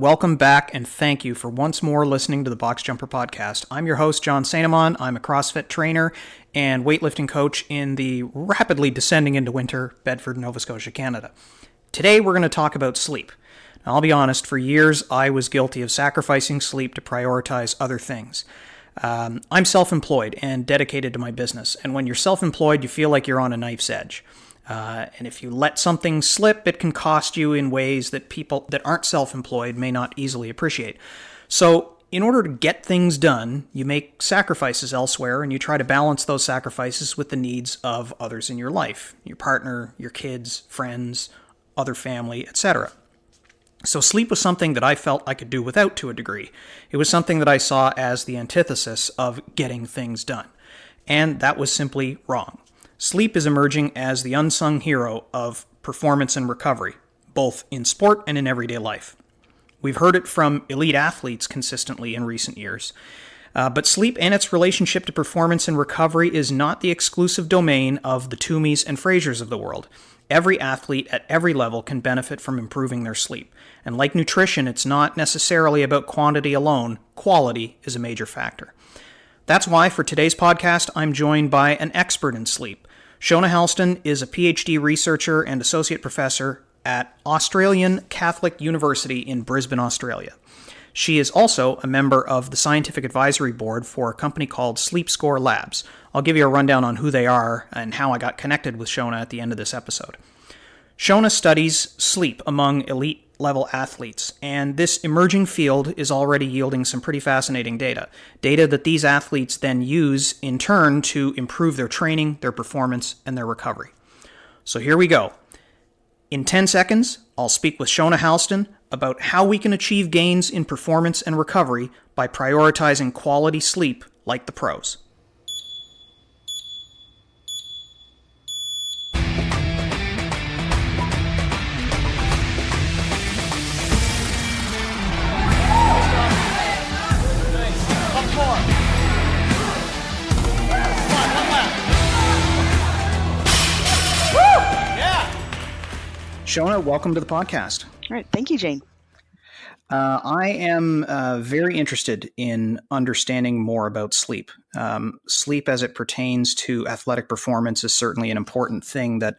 welcome back, and thank you for once more listening to the Box Jumper Podcast. I'm your host, John Sainamon. I'm a CrossFit trainer and weightlifting coach in the rapidly descending into winter Bedford, Nova Scotia, Canada. Today, we're going to talk about sleep. Now, I'll be honest, for years, I was guilty of sacrificing sleep to prioritize other things. I'm self-employed and dedicated to my business, and when you're self-employed, you feel like you're on a knife's edge. And if you let something slip, it can cost you in ways that people that aren't self-employed may not easily appreciate. So in order to get things done, you make sacrifices elsewhere, and you try to balance those sacrifices with the needs of others in your life, your partner, your kids, friends, other family, etc. So sleep was something that I felt I could do without to a degree. It was something that I saw as the antithesis of getting things done. And that was simply wrong. Sleep is emerging as the unsung hero of performance and recovery, both in sport and in everyday life. We've heard it from elite athletes consistently in recent years. But sleep and its relationship to performance and recovery is not the exclusive domain of the Toomeys and Frasers of the world. Every athlete at every level can benefit from improving their sleep. And like nutrition, it's not necessarily about quantity alone. Quality is a major factor. That's why for today's podcast, I'm joined by an expert in sleep. Shona Halston is a PhD researcher and associate professor at Australian Catholic University in Brisbane, Australia. She is also a member of the scientific advisory board for a company called SleepScore Labs. I'll give you a rundown on who they are and how I got connected with Shona at the end of this episode. Shona studies sleep among elite level athletes, and this emerging field is already yielding some pretty fascinating data that these athletes then use in turn to improve their training, their performance, and their recovery. So here we go. In 10 seconds, I'll speak with Shona Halston about how we can achieve gains in performance and recovery by prioritizing quality sleep like the pros. Shona, welcome to the podcast. All right. Thank you, Jane. I am very interested in understanding more about sleep. Sleep as it pertains to athletic performance is certainly an important thing that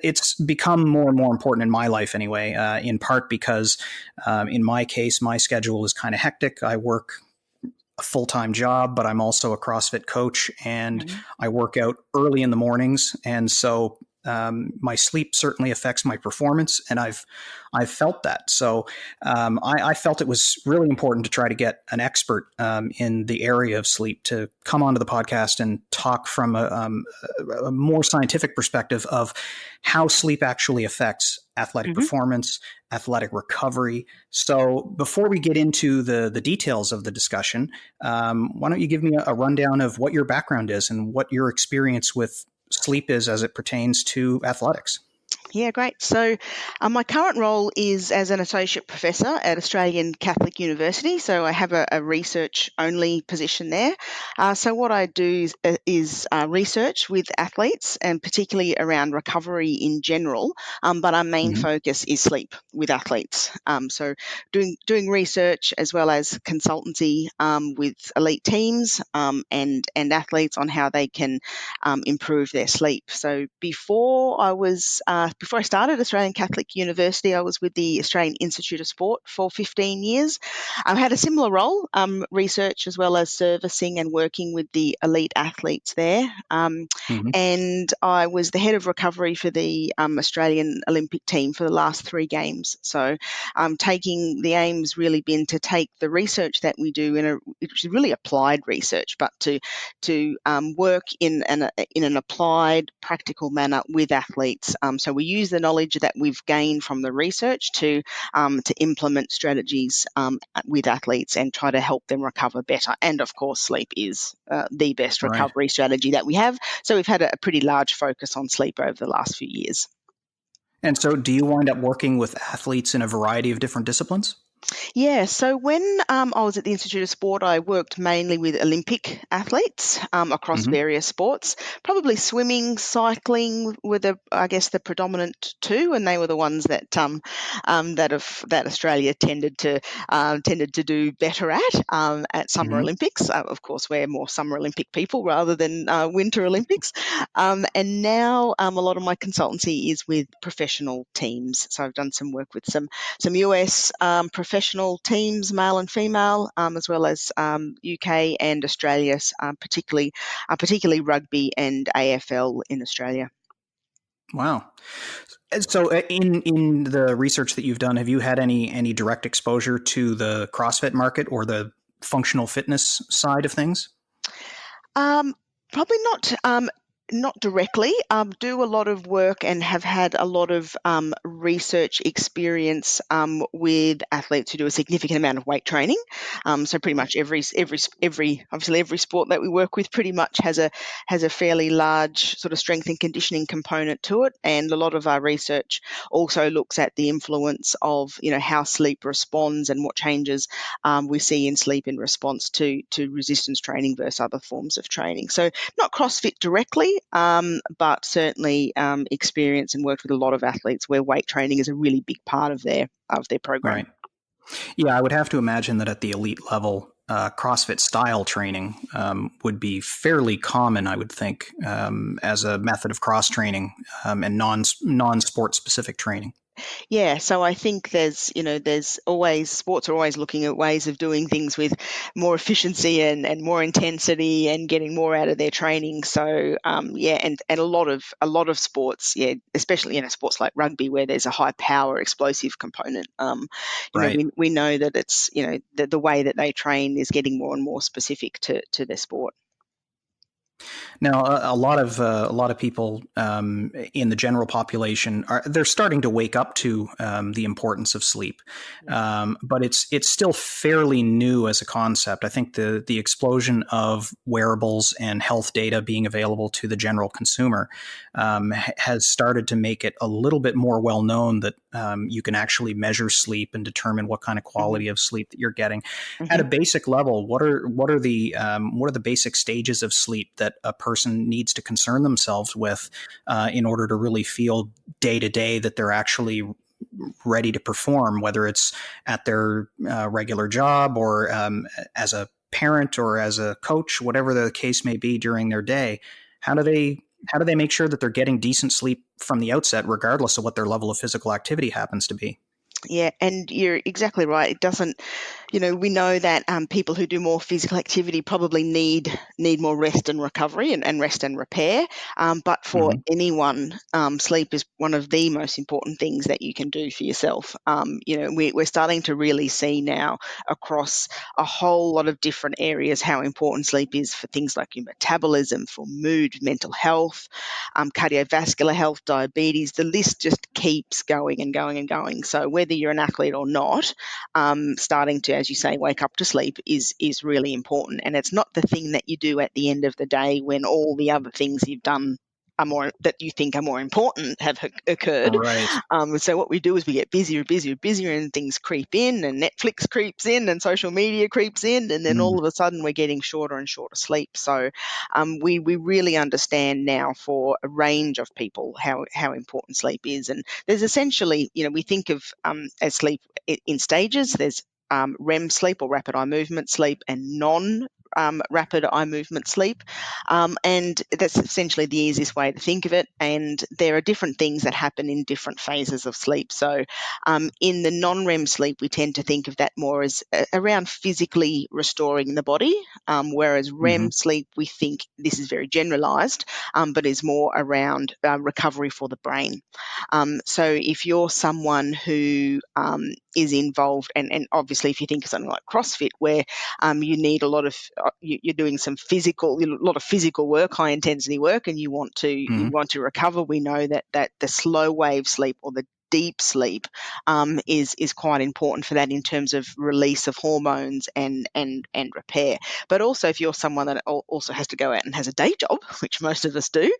it's become more and more important in my life anyway, in part because in my case, my schedule is kind of hectic. I work a full-time job, but I'm also a CrossFit coach, and I work out early in the mornings. And so my sleep certainly affects my performance, and I've felt that. So I felt it was really important to try to get an expert in the area of sleep to come onto the podcast and talk from a more scientific perspective of how sleep actually affects athletic performance, athletic recovery. So before we get into the details of the discussion, why don't you give me a rundown of what your background is and what your experience with sleep is as it pertains to athletics? Yeah, great. So my current role is as an associate professor at Australian Catholic University. So I have a research-only position there. So what I do is research with athletes, and particularly around recovery in general. But our main focus is sleep with athletes. So doing research as well as consultancy with elite teams and athletes on how they can improve their sleep. So before I started Australian Catholic University, I was with the Australian Institute of Sport for 15 years. I had a similar role, research as well as servicing and working with the elite athletes there. And I was the head of recovery for the Australian Olympic team for the last 3 games. So taking the aim's really been to take the research that we do which is really applied research, but to work in an applied, practical manner with athletes. So we use the knowledge that we've gained from the research to implement strategies with athletes and try to help them recover better. And of course, sleep is the best recovery strategy that we have. So we've had a pretty large focus on sleep over the last few years. And so do you wind up working with athletes in a variety of different disciplines? Yeah, so when I was at the Institute of Sport, I worked mainly with Olympic athletes across Hmm. various sports. Probably swimming, cycling were I guess, the predominant two, and they were the ones that Australia tended to do better at Summer Hmm. Olympics. Of course, we're more Summer Olympic people rather than Winter Olympics. And now a lot of my consultancy is with professional teams. So I've done some work with some US professional teams, male and female, as well as UK and Australia, particularly rugby and AFL in Australia. Wow. So, in the research that you've done, have you had any direct exposure to the CrossFit market or the functional fitness side of things? Um, Probably not directly. Do a lot of work and have had a lot of research experience with athletes who do a significant amount of weight training. So pretty much every sport that we work with pretty much has a fairly large sort of strength and conditioning component to it. And a lot of our research also looks at the influence of how sleep responds and what changes we see in sleep in response to resistance training versus other forms of training. So not CrossFit directly, but certainly experience and worked with a lot of athletes where weight training is a really big part of their program. Right. Yeah, I would have to imagine that at the elite level, CrossFit style training would be fairly common. I would think as a method of cross training and non sport specific training. Yeah, so I think there's always sports are always looking at ways of doing things with more efficiency and more intensity and getting more out of their training. So yeah, and a lot of sports, yeah, especially sports like rugby where there's a high power explosive component. Right. We know that it's the way that they train is getting more and more specific to their sport. Now, a lot of people in the general population they're starting to wake up to the importance of sleep, but it's still fairly new as a concept. I think the explosion of wearables and health data being available to the general consumer has started to make it a little bit more well known that you can actually measure sleep and determine what kind of Hmm. quality of sleep that you're getting. At Hmm. a basic level, what are the basic stages of sleep that a person needs to concern themselves with in order to really feel day to day that they're actually ready to perform, whether it's at their regular job or as a parent or as a coach, whatever the case may be during their day. How do they make sure that they're getting decent sleep from the outset, regardless of what their level of physical activity happens to be? Yeah, and you're exactly right. It doesn't, we know that people who do more physical activity probably need more rest and recovery and rest and repair. But for Mm-hmm. anyone, sleep is one of the most important things that you can do for yourself. We're starting to really see now across a whole lot of different areas how important sleep is for things like your metabolism, for mood, mental health, cardiovascular health, diabetes. The list just keeps going and going and going. So whether you're an athlete or not, starting to, as you say, wake up to sleep is really important. And it's not the thing that you do at the end of the day when all the other things you've done are more that you think are more important have occurred. Right. So what we do is we get busier, busier, busier, and things creep in, and Netflix creeps in, and social media creeps in, and then all Mm. of a sudden we're getting shorter and shorter sleep. So we really understand now for a range of people how important sleep is, and there's essentially we think of as sleep in stages. There's REM sleep or rapid eye movement sleep and non rapid eye movement sleep. And that's essentially the easiest way to think of it. And there are different things that happen in different phases of sleep. So in the non REM sleep, we tend to think of that more as around physically restoring the body, whereas Hmm. REM sleep, we think this is very generalized, but is more around recovery for the brain. So if you're someone who is involved, and obviously if you think of something like CrossFit, where you need a lot of, you're doing a lot of physical work, high intensity work, and you want to Hmm. recover, we know that the slow wave sleep or the deep sleep is quite important for that in terms of release of hormones and repair. But also, if you're someone that also has to go out and has a day job, which most of us do,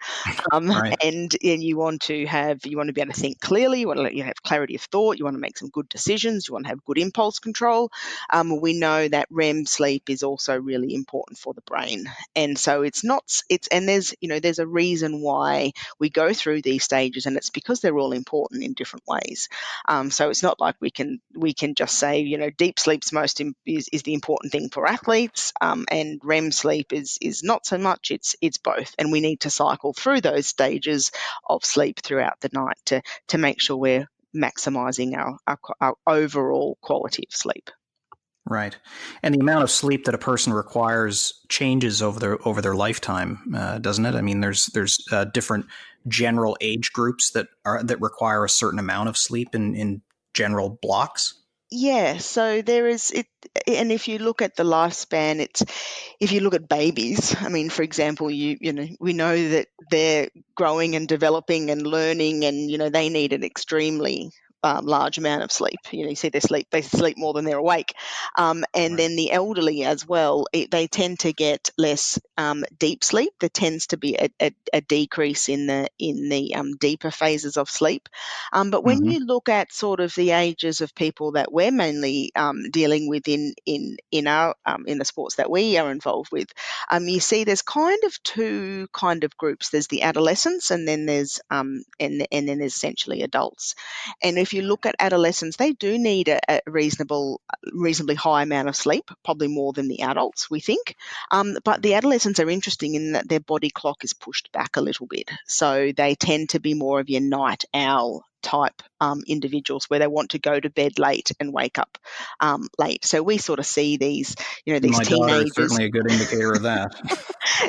Right. and you want to be able to think clearly, you want to have clarity of thought, you want to make some good decisions, you want to have good impulse control. We know that REM sleep is also really important for the brain, and so there's a reason why we go through these stages, and it's because they're all important in different ways. So it's not like we can just say, deep sleep's is the important thing for athletes, and REM sleep is not so much. It's both, and we need to cycle through those stages of sleep throughout the night to make sure we're maximizing our overall quality of sleep. Right. And the amount of sleep that a person requires changes over their lifetime, doesn't it? I mean, there's different general age groups that require a certain amount of sleep in general blocks. Yeah, so there is it, and if you look at the lifespan, if you look at babies, I mean, for example, we know that they're growing and developing and learning, and they need an extremely large amount of sleep. You see, they sleep more than they're awake, and Right. then the elderly as well. They tend to get less deep sleep. There tends to be a decrease in the deeper phases of sleep. But when Mm-hmm. you look at sort of the ages of people that we're mainly dealing with in the sports that we are involved with, you see there's kind of two kind of groups. There's the adolescents, and then there's essentially adults. And if you look at adolescents, they do need a reasonably high amount of sleep, probably more than the adults, we think. But the adolescents are interesting in that their body clock is pushed back a little bit. So they tend to be more of your night owl type individuals, where they want to go to bed late and wake up late. So we sort of see these My daughter is teenagers. certainly a good indicator of that.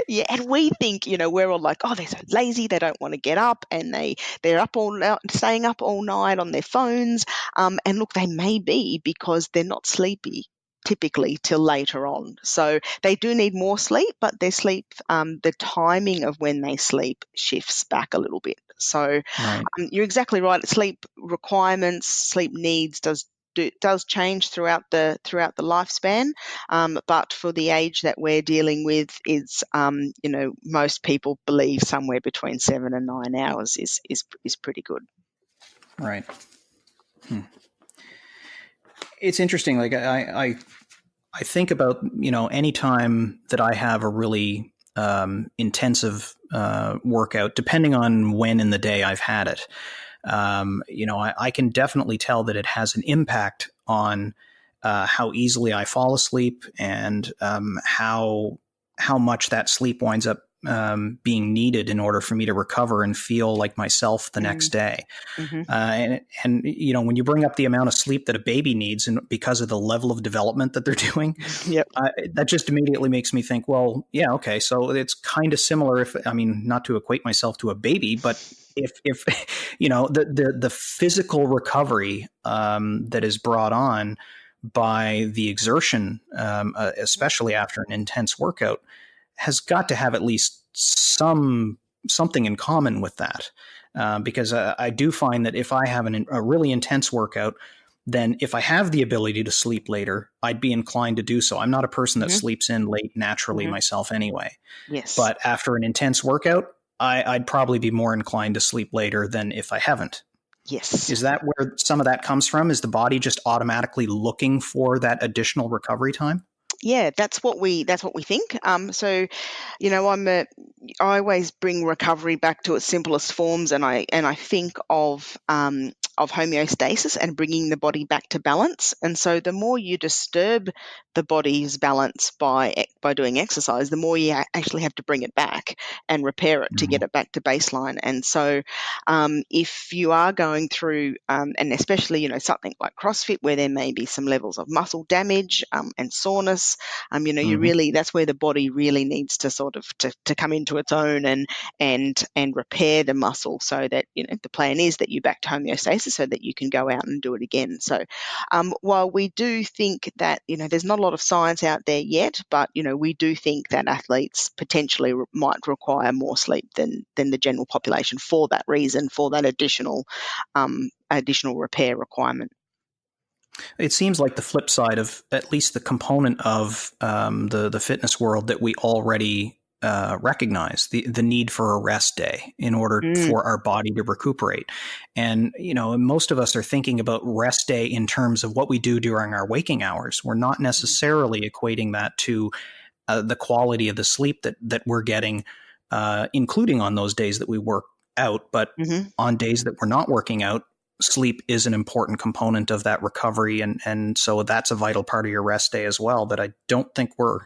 Yeah, and we think, we're all like, oh, they're so lazy, they don't want to get up, and they're up all night, staying up all night on their phones. And look, they may be because they're not sleepy typically till later on. So they do need more sleep, but their sleep, the timing of when they sleep shifts back a little bit. So Right. you're exactly right. Sleep requirements, sleep needs does change throughout the lifespan, but for the age that we're dealing with, is most people believe somewhere between 7 and 9 hours is pretty good. Right. Hmm. It's interesting. Like I think about any time that I have a really intensive workout, depending on when in the day I've had it. I can definitely tell that it has an impact on how easily I fall asleep, and how much that sleep winds up being needed in order for me to recover and feel like myself the next day. Mm-hmm. And when you bring up the amount of sleep that a baby needs, and because of the level of development that they're doing, Yep. that just immediately makes me think, well, yeah, okay, so it's kind of similar. Not to equate myself to a baby, but if the physical recovery that is brought on by the exertion, especially after an intense workout, has got to have at least something in common with that. Because I do find that if I have a really intense workout, then if I have the ability to sleep later, I'd be inclined to do so. I'm not a person that Mm-hmm. sleeps in late naturally Mm-hmm. myself anyway. Yes. But after an intense workout, I'd probably be more inclined to sleep later than if I haven't. Yes. Is that where some of that comes from? Is the body just automatically looking for that additional recovery time? Yeah, that's what we think. So, I always bring recovery back to its simplest forms, and I think of homeostasis and bringing the body back to balance. And so, the more you disturb the body's balance by doing exercise, the more you actually have to bring it back and repair it to Mm-hmm. get it back to baseline. And so, if you are going through, and especially something like CrossFit, where there may be some levels of muscle damage and soreness, you Mm-hmm. really, that's where the body really needs to sort of to come into its own and repair the muscle, so that the plan is that you back to homeostasis so that you can go out and do it again. So while we do think that, there's not a lot of science out there yet, but, we do think that athletes potentially might require more sleep than the general population for that reason, for that additional repair requirement. It seems like the flip side of at least the component of the fitness world that we already recognize the need for a rest day in order for our body to recuperate. And, most of us are thinking about rest day in terms of what we do during our waking hours. We're not necessarily equating that to the quality of the sleep that we're getting, including on those days that we work out. But on days that we're not working out, sleep is an important component of that recovery. And so that's a vital part of your rest day as well that I don't think we're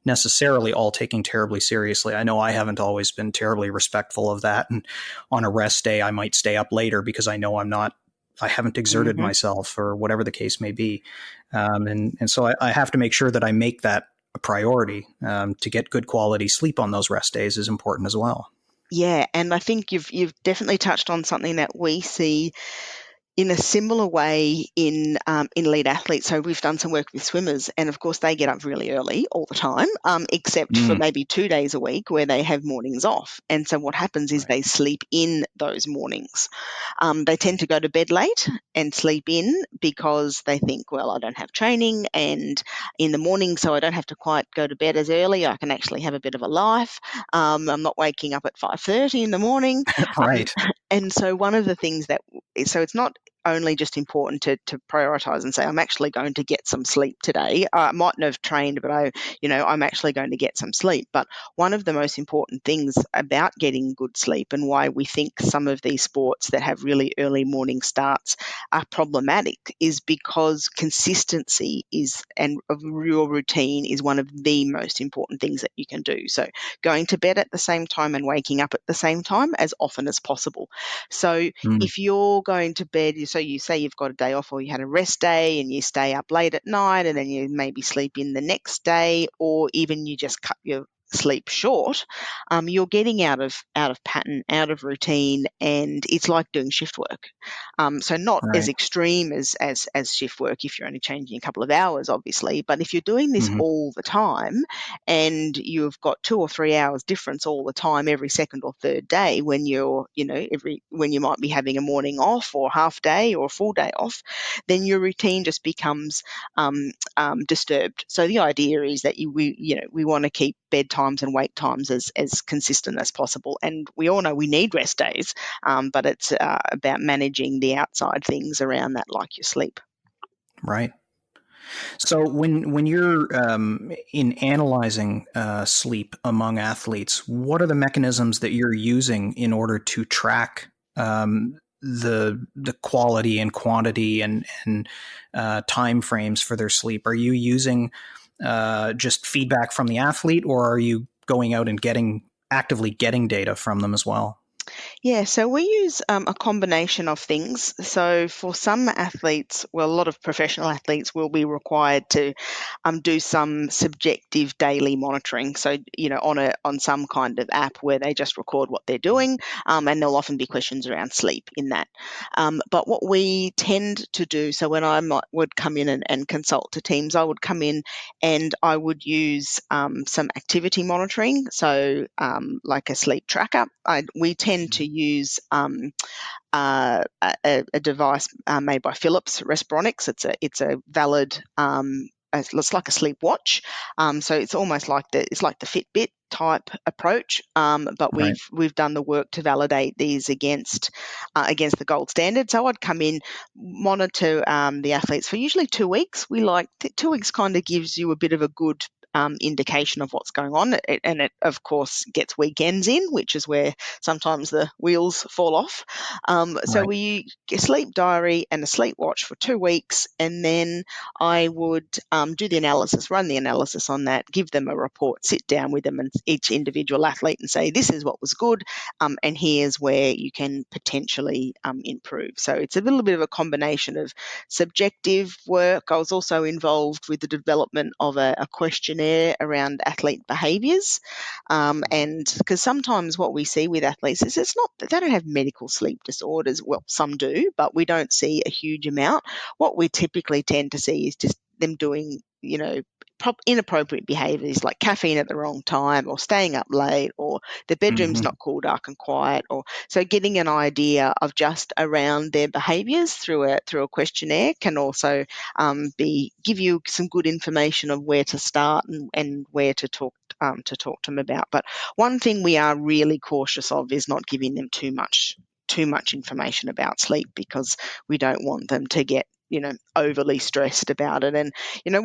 necessarily all taking terribly seriously. I know I haven't always been terribly respectful of that. And on a rest day, I might stay up later because I know I haven't exerted myself or whatever the case may be. And so I have to make sure that I make that a priority. To get good quality sleep on those rest days is important as well. Yeah, and I think you've definitely touched on something that we see in a similar way in elite athletes. So we've done some work with swimmers, and of course they get up really early all the time, except for maybe 2 days a week where they have mornings off. And so what happens is they sleep in those mornings. They tend to go to bed late and sleep in because they think, well, I don't have training and in the morning, so I don't have to quite go to bed as early. I can actually have a bit of a life. I'm not waking up at 5:30 in the morning. Right. And so one of the things so it's not only just important to prioritize and say, I'm actually going to get some sleep today. I mightn't have trained, but I'm actually going to get some sleep. But one of the most important things about getting good sleep and why we think some of these sports that have really early morning starts are problematic is because consistency and of your routine is one of the most important things that you can do. So going to bed at the same time and waking up at the same time as often as possible. So if you're going to bed, so you say you've got a day off or you had a rest day and you stay up late at night and then you maybe sleep in the next day, or even you just cut your sleep short, you're getting out of pattern, out of routine, and it's like doing shift work. So not as extreme as shift work if you're only changing a couple of hours, obviously, but if you're doing this all the time and you've got 2 or 3 hours difference all the time, every second or third day, when you're, when you might be having a morning off or half day or a full day off, then your routine just becomes disturbed. So the idea is that we want to keep bedtimes and wake times as consistent as possible. And we all know we need rest days, but it's about managing the outside things around that, like your sleep. Right. So when you're in analyzing sleep among athletes, what are the mechanisms that you're using in order to track the quality and quantity and time frames for their sleep? Are you using just feedback from the athlete, or are you going out and actively getting data from them as well? Yeah, so we use a combination of things. So for some athletes, well, a lot of professional athletes will be required to do some subjective daily monitoring. So, on some kind of app where they just record what they're doing, and there'll often be questions around sleep in that. But what we tend to do, so when I would come in and consult to teams, I would come in and I would use some activity monitoring, so like a sleep tracker. We tend to use a device made by Philips, Respironics. It's a valid. It's like a sleep watch, so it's almost like the Fitbit type approach, but we've done the work to validate these against the gold standard. So I'd come in, monitor the athletes for usually 2 weeks. 2 weeks kind of gives you a bit of a good indication of what's going on, and it of course gets weekends in, which is where sometimes the wheels fall off. So we get a sleep diary and a sleep watch for 2 weeks, and then I would do the analysis, run the analysis on that, give them a report, sit down with them and each individual athlete and say, this is what was good, and here's where you can potentially improve. So it's a little bit of a combination of subjective work. I was also involved with the development of a questionnaire questionnaire around athlete behaviours. And because sometimes what we see with athletes is it's not, they don't have medical sleep disorders. Well, some do, but we don't see a huge amount. What we typically tend to see is just them doing, inappropriate behaviours like caffeine at the wrong time, or staying up late, or the bedroom's Hmm. not cool, dark and quiet, or so getting an idea of just around their behaviours through a questionnaire can also give you some good information of where to start and where to talk to them about. But one thing we are really cautious of is not giving them too much information about sleep, because we don't want them to get overly stressed about it. And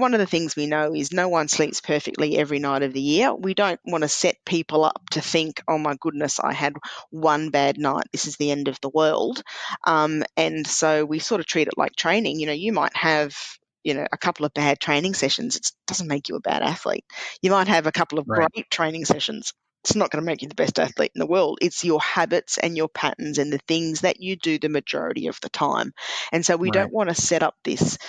one of the things we know is no one sleeps perfectly every night of the year. We don't want to set people up to think, oh my goodness, I had one bad night, this is the end of the world. And so we sort of treat it like training. You might have a couple of bad training sessions. It doesn't make you a bad athlete. You might have a couple of Right. great training sessions. It's not going to make you the best athlete in the world. It's your habits and your patterns and the things that you do the majority of the time. And so we Right. don't want to set up this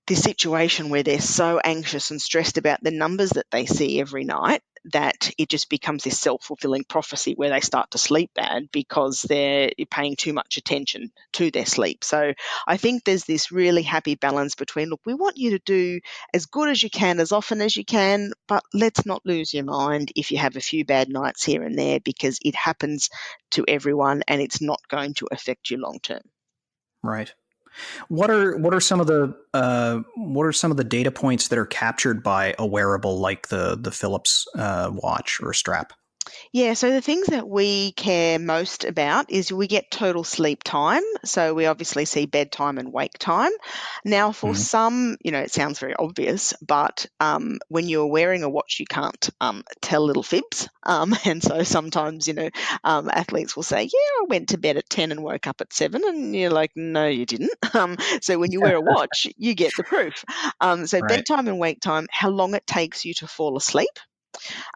situation where they're so anxious and stressed about the numbers that they see every night that it just becomes this self-fulfilling prophecy where they start to sleep bad because they're paying too much attention to their sleep. So I think there's this really happy balance between, look, we want you to do as good as you can, as often as you can, but let's not lose your mind if you have a few bad nights here and there, because it happens to everyone and it's not going to affect you long term. Right. What are some of the data points that are captured by a wearable like the Philips watch or strap? Yeah, so the things that we care most about is we get total sleep time. So we obviously see bedtime and wake time. Now, for Mhm. some, it sounds very obvious, but when you're wearing a watch, you can't tell little fibs. And so sometimes, athletes will say, yeah, I went to bed at 10 and woke up at 7. And you're like, no, you didn't. So when you wear a watch, you get the proof. So Right. bedtime and wake time, how long it takes you to fall asleep.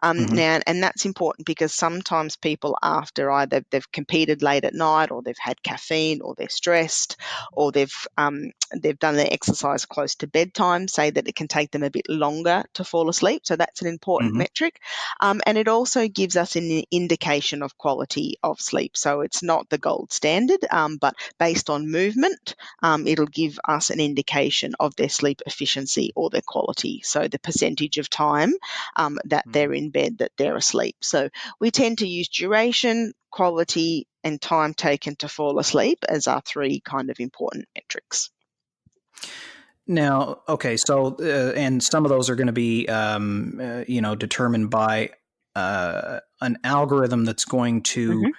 Hmm. Now, and that's important because sometimes people, after either they've competed late at night, or they've had caffeine, or they're stressed, or they've done their exercise close to bedtime, say that it can take them a bit longer to fall asleep. So that's an important Hmm. metric, and it also gives us an indication of quality of sleep. So it's not the gold standard, but based on movement, it'll give us an indication of their sleep efficiency or their quality. So the percentage of time that they're in bed, that they're asleep. So we tend to use duration, quality, and time taken to fall asleep as our three kind of important metrics. Now, okay, so and some of those are going to be, determined by an algorithm that's going to, Mm-hmm.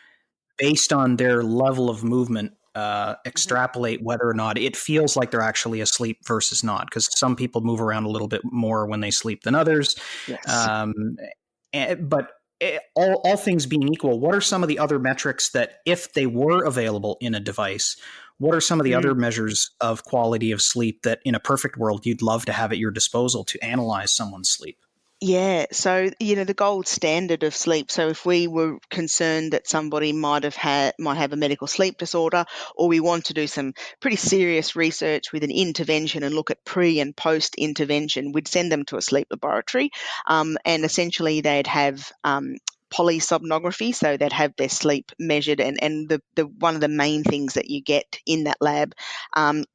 based on their level of movement, Mm-hmm. extrapolate whether or not it feels like they're actually asleep versus not. Because some people move around a little bit more when they sleep than others. Yes. Um, but all things being equal, what are some of the other metrics that, if they were available in a device, what are some of the other measures of quality of sleep that, in a perfect world, you'd love to have at your disposal to analyze someone's sleep? Yeah, so the gold standard of sleep. So if we were concerned that somebody might have a medical sleep disorder, or we want to do some pretty serious research with an intervention and look at pre and post intervention, we'd send them to a sleep laboratory, and essentially they'd have polysomnography, so they'd have their sleep measured, and the one of the main things that you get in that lab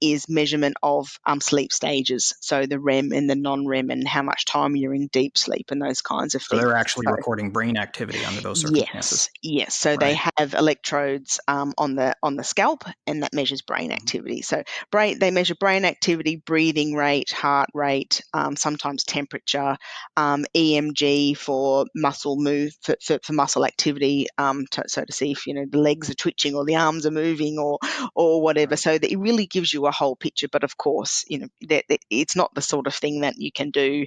is measurement of sleep stages, so the REM and the non-REM, and how much time you're in deep sleep and those kinds of So things. they're actually So recording brain activity under those circumstances. yes, yes. So they Right. have electrodes on the scalp, and that measures brain activity. So they measure brain activity, breathing rate, heart rate, sometimes temperature, EMG for muscle for muscle activity, so to see if the legs are twitching or the arms are moving, or whatever. Right. So that it really gives you a whole picture. But of course, that it's not the sort of thing that you can do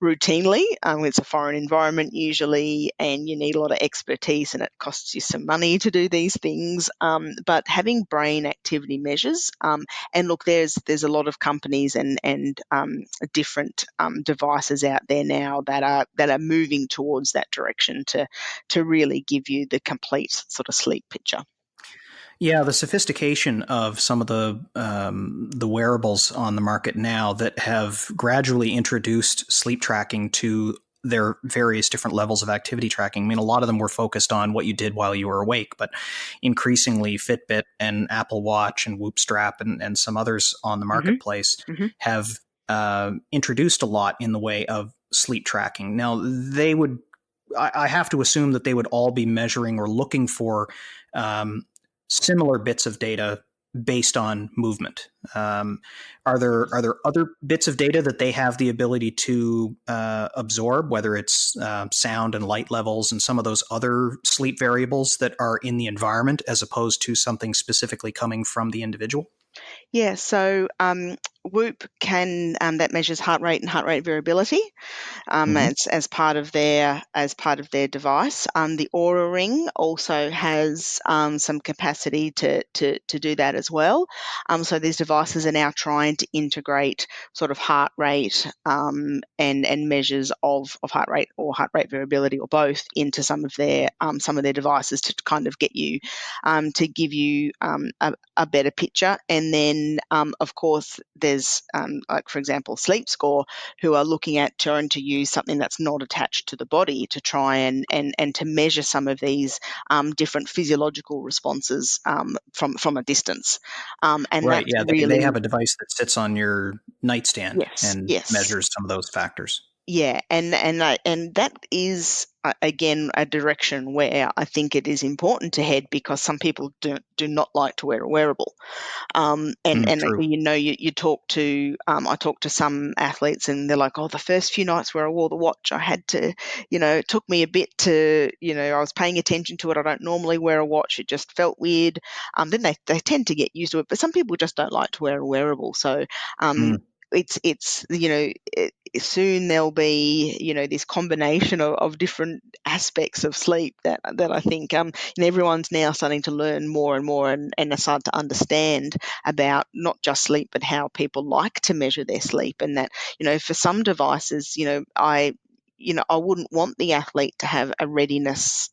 routinely. It's a foreign environment usually, and you need a lot of expertise, and it costs you some money to do these things. But having brain activity measures, and look, there's a lot of companies and different devices out there now that are moving towards that direction to really give you the complete sort of sleep picture. Yeah, the sophistication of some of the wearables on the market now that have gradually introduced sleep tracking to their various different levels of activity tracking. I mean, a lot of them were focused on what you did while you were awake, but increasingly Fitbit and Apple Watch and Whoop Strap and some others on the Hmm. marketplace Hmm. have introduced a lot in the way of sleep tracking. Now, they would, I have to assume that they would all be measuring or looking for um, similar bits of data based on movement. Are there other bits of data that they have the ability to absorb, whether it's sound and light levels and some of those other sleep variables that are in the environment as opposed to something specifically coming from the individual? Yeah, so Whoop can that measures heart rate and heart rate variability. Mm-hmm. As part of their device. The Aura Ring also has some capacity to do that as well. So these devices are now trying to integrate sort of heart rate and measures of heart rate or heart rate variability or both into some of their devices to kind of get you to give you a better picture. And then of course there's like for example SleepScore, who are looking at trying to use something that's not attached to the body to try and to measure some of these different physiological responses from a distance. And Right. that's Yeah. They really, have a device that sits on your nightstand yes, and yes. measures some of those factors. Yeah, and that is again a direction where I think it is important to head because some people do not like to wear a wearable. And True. you talk to I talk to some athletes and they're like, oh, the first few nights where I wore the watch, I had to, it took me a bit to, I was paying attention to it. I don't normally wear a watch. It just felt weird. Then they tend to get used to it, but some people just don't like to wear a wearable. So Mm, it's soon there'll be this combination of different aspects of sleep that I think everyone's now starting to learn more and more and are starting to understand about not just sleep but how people like to measure their sleep, and that for some devices I wouldn't want the athlete to have a readiness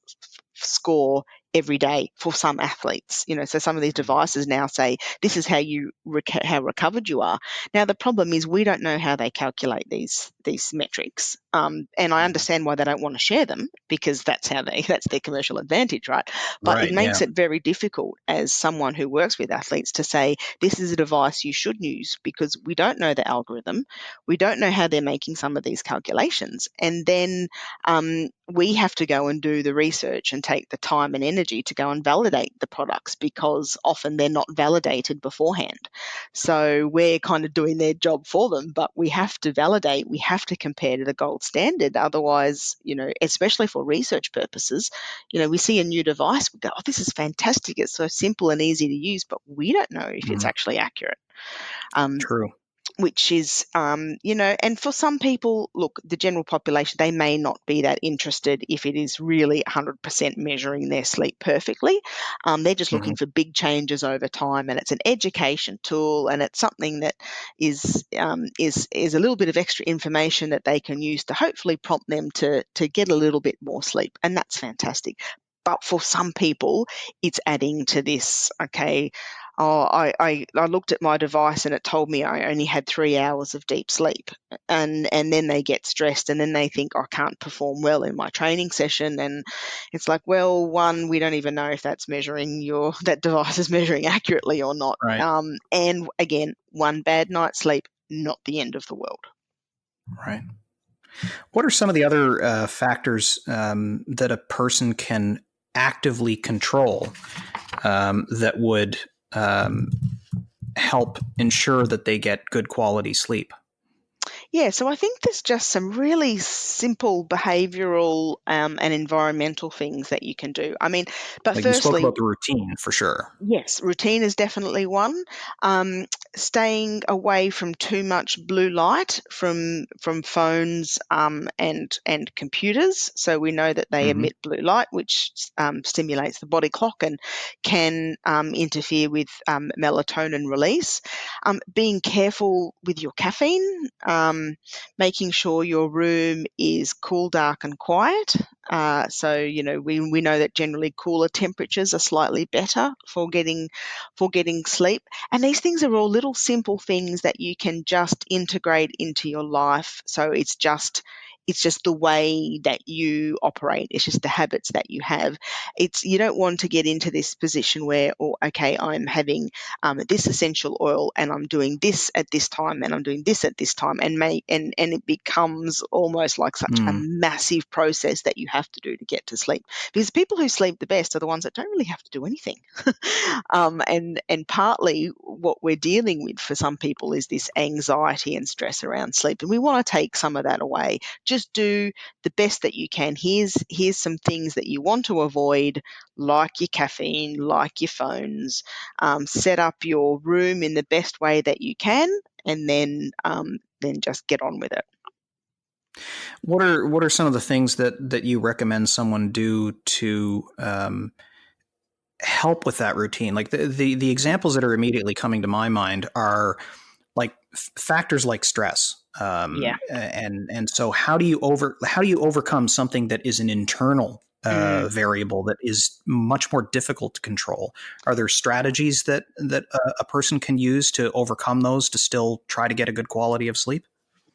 score every day for some athletes. So some of these devices now say this is how recovered you are. Now the problem is we don't know how they calculate these metrics, and I understand why they don't want to share them because that's their commercial advantage, right? But it right. makes Yeah. it very difficult as someone who works with athletes to say this is a device you should use because we don't know the algorithm, we don't know how they're making some of these calculations, and then we have to go and do the research and take the time and energy to go and validate the products because often they're not validated beforehand. So we're kind of doing their job for them, but we have to validate, we have to compare to the gold standard. Otherwise, especially for research purposes, we see a new device, we go, oh, this is fantastic. It's so simple and easy to use, but we don't know if it's Mm, actually accurate. Um, true. which is, and for some people, look, the general population, they may not be that interested if it is really 100% measuring their sleep perfectly. They're just Hmm. looking for big changes over time, and it's an education tool, and it's something that is a little bit of extra information that they can use to hopefully prompt them to get a little bit more sleep, and that's fantastic. But for some people, it's adding to this. Okay, oh, I looked at my device and it told me I only had 3 hours of deep sleep, and then they get stressed and then they think I can't perform well in my training session, and it's like, well, one, we don't even know if that device is measuring accurately or not, Right. and again, one bad night's sleep, not the end of the world. Right. What are some of the other factors that a person can actively control that would um, help ensure that they get good quality sleep? Yeah, so I think there's just some really simple behavioral and environmental things that you can do. I mean, but Like you spoke firstly, about the routine for sure. yes, routine is definitely one. Um, Staying away from too much blue light from phones and computers. So we know that they Hmm. emit blue light, which stimulates the body clock and can interfere with melatonin release. Being careful with your caffeine. making sure your room is cool, dark, and quiet. So we know that generally cooler temperatures are slightly better for getting sleep. And these things are all little simple things that you can just integrate into your life. So it's just the way that you operate. It's just the habits that you have. You don't want to get into this position where, okay, I'm having this essential oil and I'm doing this at this time and I'm doing this at this time, and it becomes almost like such a massive process that you have to do to get to sleep. Because people who sleep the best are the ones that don't really have to do anything. And partly what we're dealing with for some people is this anxiety and stress around sleep, and we want to take some of that away. Just do the best that you can. Here's some things that you want to avoid, like your caffeine, like your phones. Set up your room in the best way that you can, and then just get on with it. What are some of the things that you recommend someone do to help with that routine? Like the examples that are immediately coming to my mind are like factors like stress. And so how do you overcome something that is an internal variable that is much more difficult to control? Are there strategies that a person can use to overcome those to still try to get a good quality of sleep?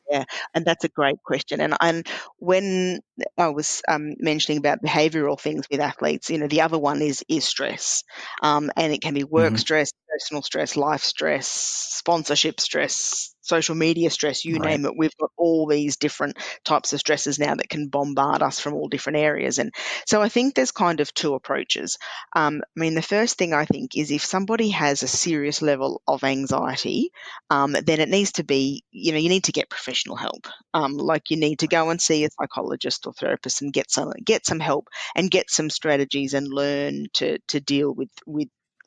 Yeah, and that's a great question. And when I was mentioning about behavioural things with athletes, the other one is stress, and it can be work stress, personal stress, life stress, sponsorship stress, social media stress, you name it. We've got all these different types of stresses now that can bombard us from all different areas. And so I think there's kind of two approaches. The first thing I think is if somebody has a serious level of anxiety, then it needs to be, you need to get professional help. Like you need to go and see a psychologist or therapist and get some help and get some strategies and learn to deal with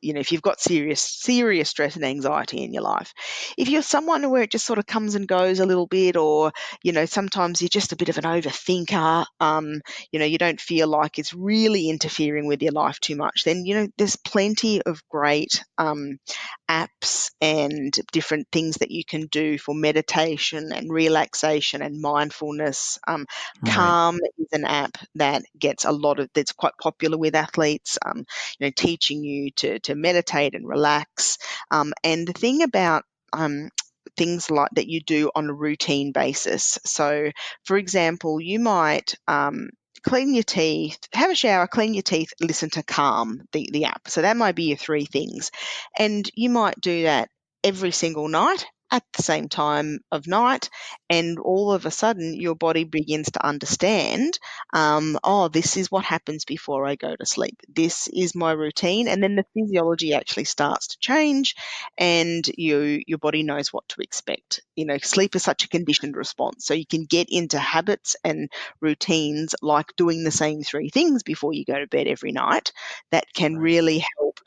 if you've got serious stress and anxiety in your life. If you're someone where it just sort of comes and goes a little bit, or sometimes you're just a bit of an overthinker, you don't feel like it's really interfering with your life too much, then there's plenty of great apps and different things that you can do for meditation and relaxation and mindfulness. Calm is an app that gets that's quite popular with athletes, teaching you to meditate and relax. And the thing about things like that you do on a routine basis. So, for example, you might clean your teeth, have a shower, clean your teeth, listen to Calm, the app. So that might be your three things. And you might do that every single night at the same time of night, and all of a sudden your body begins to understand, this is what happens before I go to sleep. This is my routine, and then the physiology actually starts to change, and your body knows what to expect. Sleep is such a conditioned response, so you can get into habits and routines like doing the same three things before you go to bed every night that can really help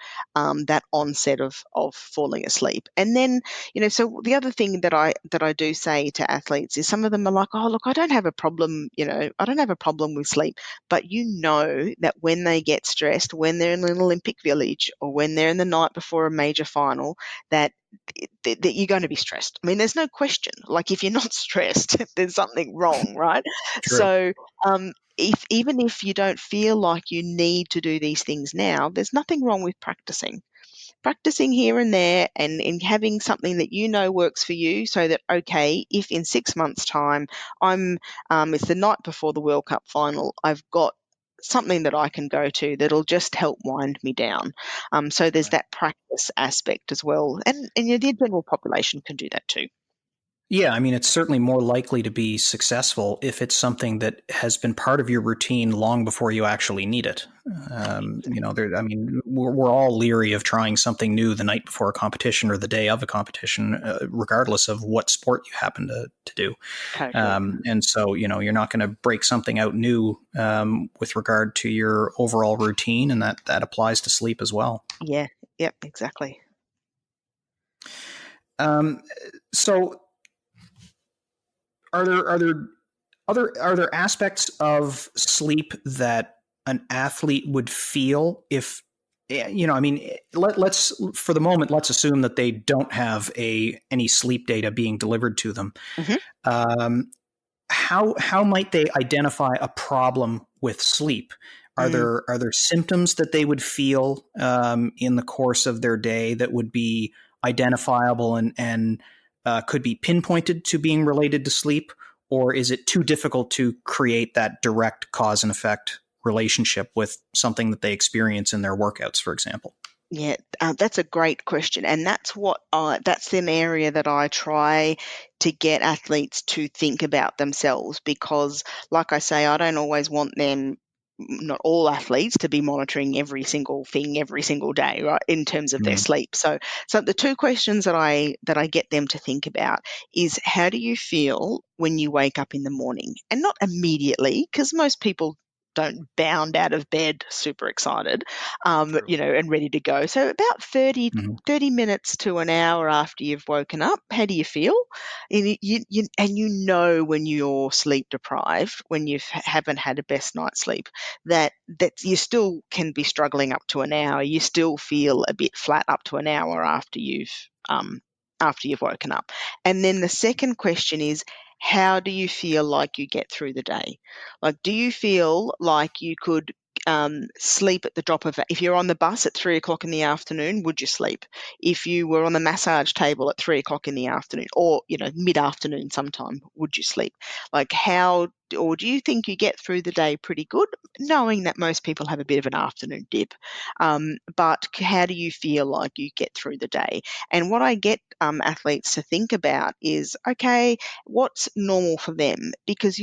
that onset of falling asleep. And then, so the other thing that I do say to athletes is some of them are like, oh, look, I don't have a problem, I don't have a problem with sleep. But that when they get stressed, when they're in an Olympic village or when they're in the night before a major final, that you're going to be stressed. There's no question. Like if you're not stressed, there's something wrong, right? True. So even if you don't feel like you need to do these things now, there's nothing wrong with practicing here and there, and in having something that works for you, so that, okay, if in 6 months' time it's the night before the World Cup final, I've got something that I can go to that'll just help wind me down. So there's that practice aspect as well, and the general population can do that too. Yeah, it's certainly more likely to be successful if it's something that has been part of your routine long before you actually need it. We're all leery of trying something new the night before a competition or the day of a competition, regardless of what sport you happen to do. Totally. And so, you're not going to break something out new with regard to your overall routine, and that applies to sleep as well. Yeah. Yep. Exactly. So. Are there aspects of sleep that an athlete would feel if I mean, let's for the moment, let's assume that they don't have any sleep data being delivered to them. Mhm. Um, how might they identify a problem with sleep? Mm. Are there symptoms that they would feel in the course of their day that would be identifiable and could be pinpointed to being related to sleep, or is it too difficult to create that direct cause and effect relationship with something that they experience in their workouts, for example? Yeah, that's a great question, and that's an area that I try to get athletes to think about themselves because, like I say, I don't always want them, not all athletes, to be monitoring every single thing every single day, right, in terms of their Mm-hmm. sleep. So the two questions that I get them to think about is how do you feel when you wake up in the morning, and not immediately, because most people don't bound out of bed super excited, True. and ready to go. So about Mm-hmm. 30 minutes to an hour after you've woken up, how do you feel? And you know when you're sleep deprived, when you haven't had a best night's sleep, that you still can be struggling up to an hour. You still feel a bit flat up to an hour after you've woken up. And then the second question is, how do you feel like you get through the day? Like, do you feel like you could sleep at the drop of if you're on the bus at 3 o'clock in the afternoon, would you sleep? If you were on the massage table at 3 o'clock in the afternoon, or mid afternoon sometime, would you sleep? Like, how, or do you think you get through the day pretty good, knowing that most people have a bit of an afternoon dip? But how do you feel like you get through the day? And what I get athletes to think about is, okay, what's normal for them? Because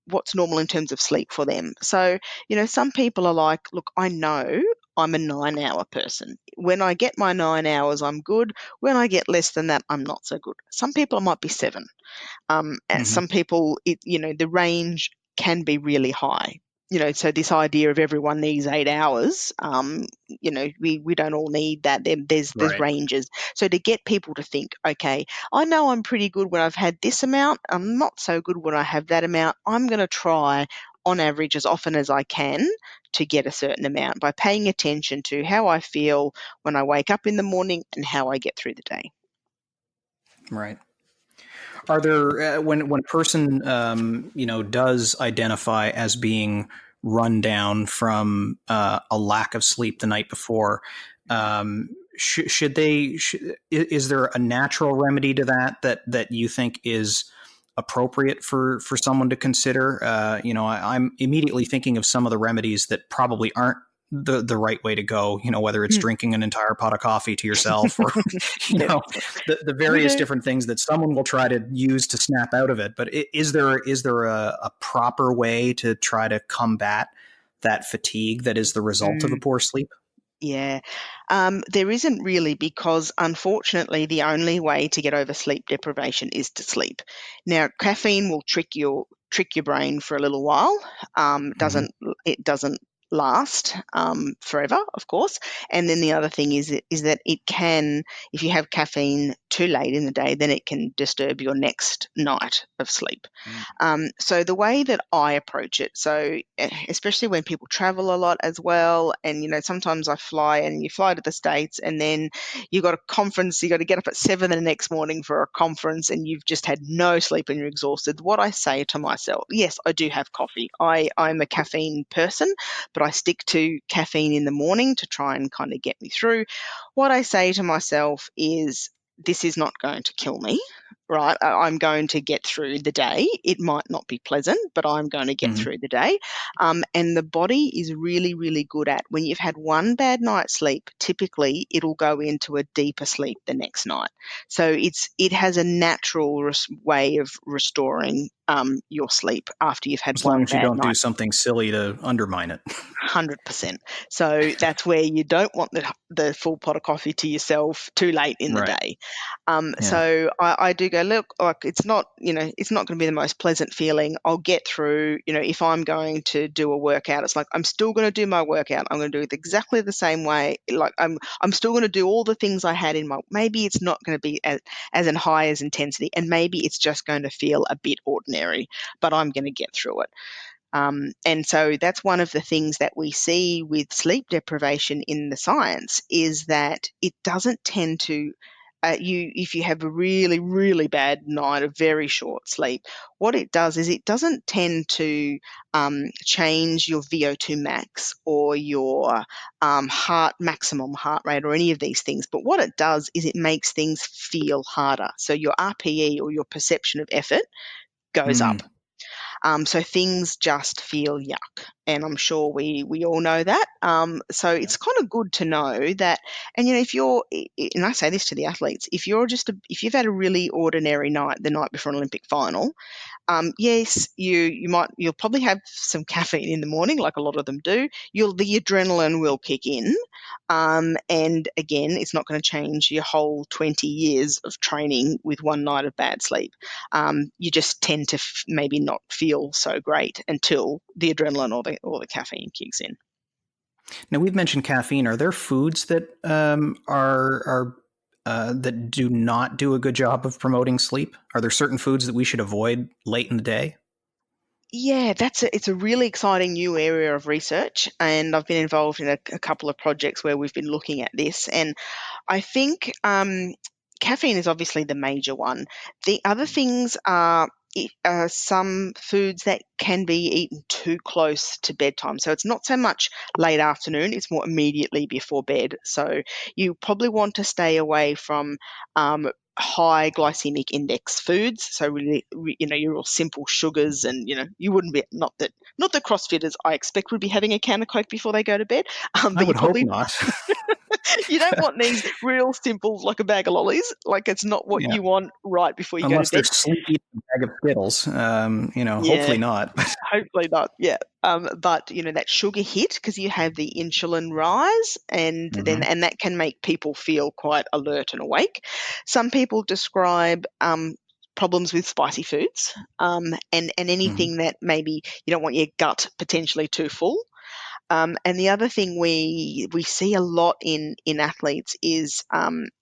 what's normal in terms of sleep for them. So, some people are like, look, I know I'm a 9-hour person. When I get my 9 hours, I'm good. When I get less than that, I'm not so good. Some people might be 7. And Mm-hmm. some people, the range can be really high. So this idea of everyone needs 8 hours, we don't all need that. There's Right. ranges. So to get people to think, okay, I know I'm pretty good when I've had this amount. I'm not so good when I have that amount. I'm going to try on average as often as I can to get a certain amount by paying attention to how I feel when I wake up in the morning and how I get through the day. Right. Are there when a person does identify as being run down from a lack of sleep the night before? Should they? Is there a natural remedy to that you think is appropriate for someone to consider? I'm immediately thinking of some of the remedies that probably aren't the right way to go. Whether it's Mm. drinking an entire pot of coffee to yourself or you Yeah. know the We various do. different things that someone will try to use to snap out of it. But is there a proper way to try to combat that fatigue that is the result of a Mm. poor sleep? Yeah, there isn't really, because unfortunately the only way to get over sleep deprivation is to sleep. Now, caffeine will trick your brain for a little while. Mm-hmm. It doesn't last forever, of course. And then the other thing is that it can, if you have caffeine too late in the day, then it can disturb your next night of sleep. So the way that I approach it, so especially when people travel a lot as well, and sometimes I fly, and you fly to the States, and then you got a conference, you got to get up at 7 the next morning for a conference, and you've just had no sleep and you're exhausted. What I say to myself, yes, I do have coffee. I'm a caffeine person, but I stick to caffeine in the morning to try and kind of get me through. What I say to myself is, this is not going to kill me, right? I'm going to get through the day. It might not be pleasant, but I'm going to get Mm-hmm. through the day. And the body is really, really good at, when you've had one bad night's sleep, typically it'll go into a deeper sleep the next night. So it has a natural way of restoring your sleep after you've had As long one as you bad don't do night. something silly to undermine it. 100%. So that's where you don't want the full pot of coffee to yourself too late in the Right. day. Yeah. So I do go, look, like, it's not going to be the most pleasant feeling. I'll get through. If I'm going to do a workout, it's like I'm still going to do my workout. I'm going to do it exactly the same way. Like I'm still going to do all the things I had in my. Maybe it's not going to be as in high as intensity, and maybe it's just going to feel a bit ordinary, but I'm going to get through it. And so that's one of the things that we see with sleep deprivation in the science, is that it doesn't tend to if you have a really, really bad night of very short sleep, what it does is it doesn't tend to change your VO2 max or your maximum heart rate or any of these things. But what it does is it makes things feel harder. So your RPE, or your perception of effort, goes up. Mm. So things just feel yuck, and I'm sure we all know that. So it's kind of good to know that. And if you're, and I say this to the athletes, if if you've had a really ordinary night the night before an Olympic final, yes, you'll probably have some caffeine in the morning, like a lot of them do. The adrenaline will kick in, and again, it's not going to change your whole 20 years of training with one night of bad sleep. You just tend to maybe not feel so great until the adrenaline or the caffeine kicks in. Now, we've mentioned caffeine. Are there foods that are that do not do a good job of promoting sleep? Are there certain foods that we should avoid late in the day? Yeah, it's a really exciting new area of research, and I've been involved in a couple of projects where we've been looking at this. And I think caffeine is obviously the major one. The other things are some foods that can be eaten too close to bedtime. So it's not so much late afternoon, it's more immediately before bed. So you probably want to stay away from high glycemic index foods. So really, your real simple sugars, and you wouldn't be, not that CrossFitters I expect would be having a can of Coke before they go to bed, I but you would hope probably not. you don't want these real simple, like a bag of lollies. Like, it's not what Yeah, you want right before you go to unless they're bed. sleep eating a bag of Skittles. Yeah, Hopefully not. hopefully not. Yeah. But that sugar hit, because you have the insulin rise, and then Mm-hmm. that can make people feel quite alert and awake. Some people describe problems with spicy foods, and Mm-hmm. anything that maybe you don't want your gut potentially too full. And the other thing we see a lot in athletes is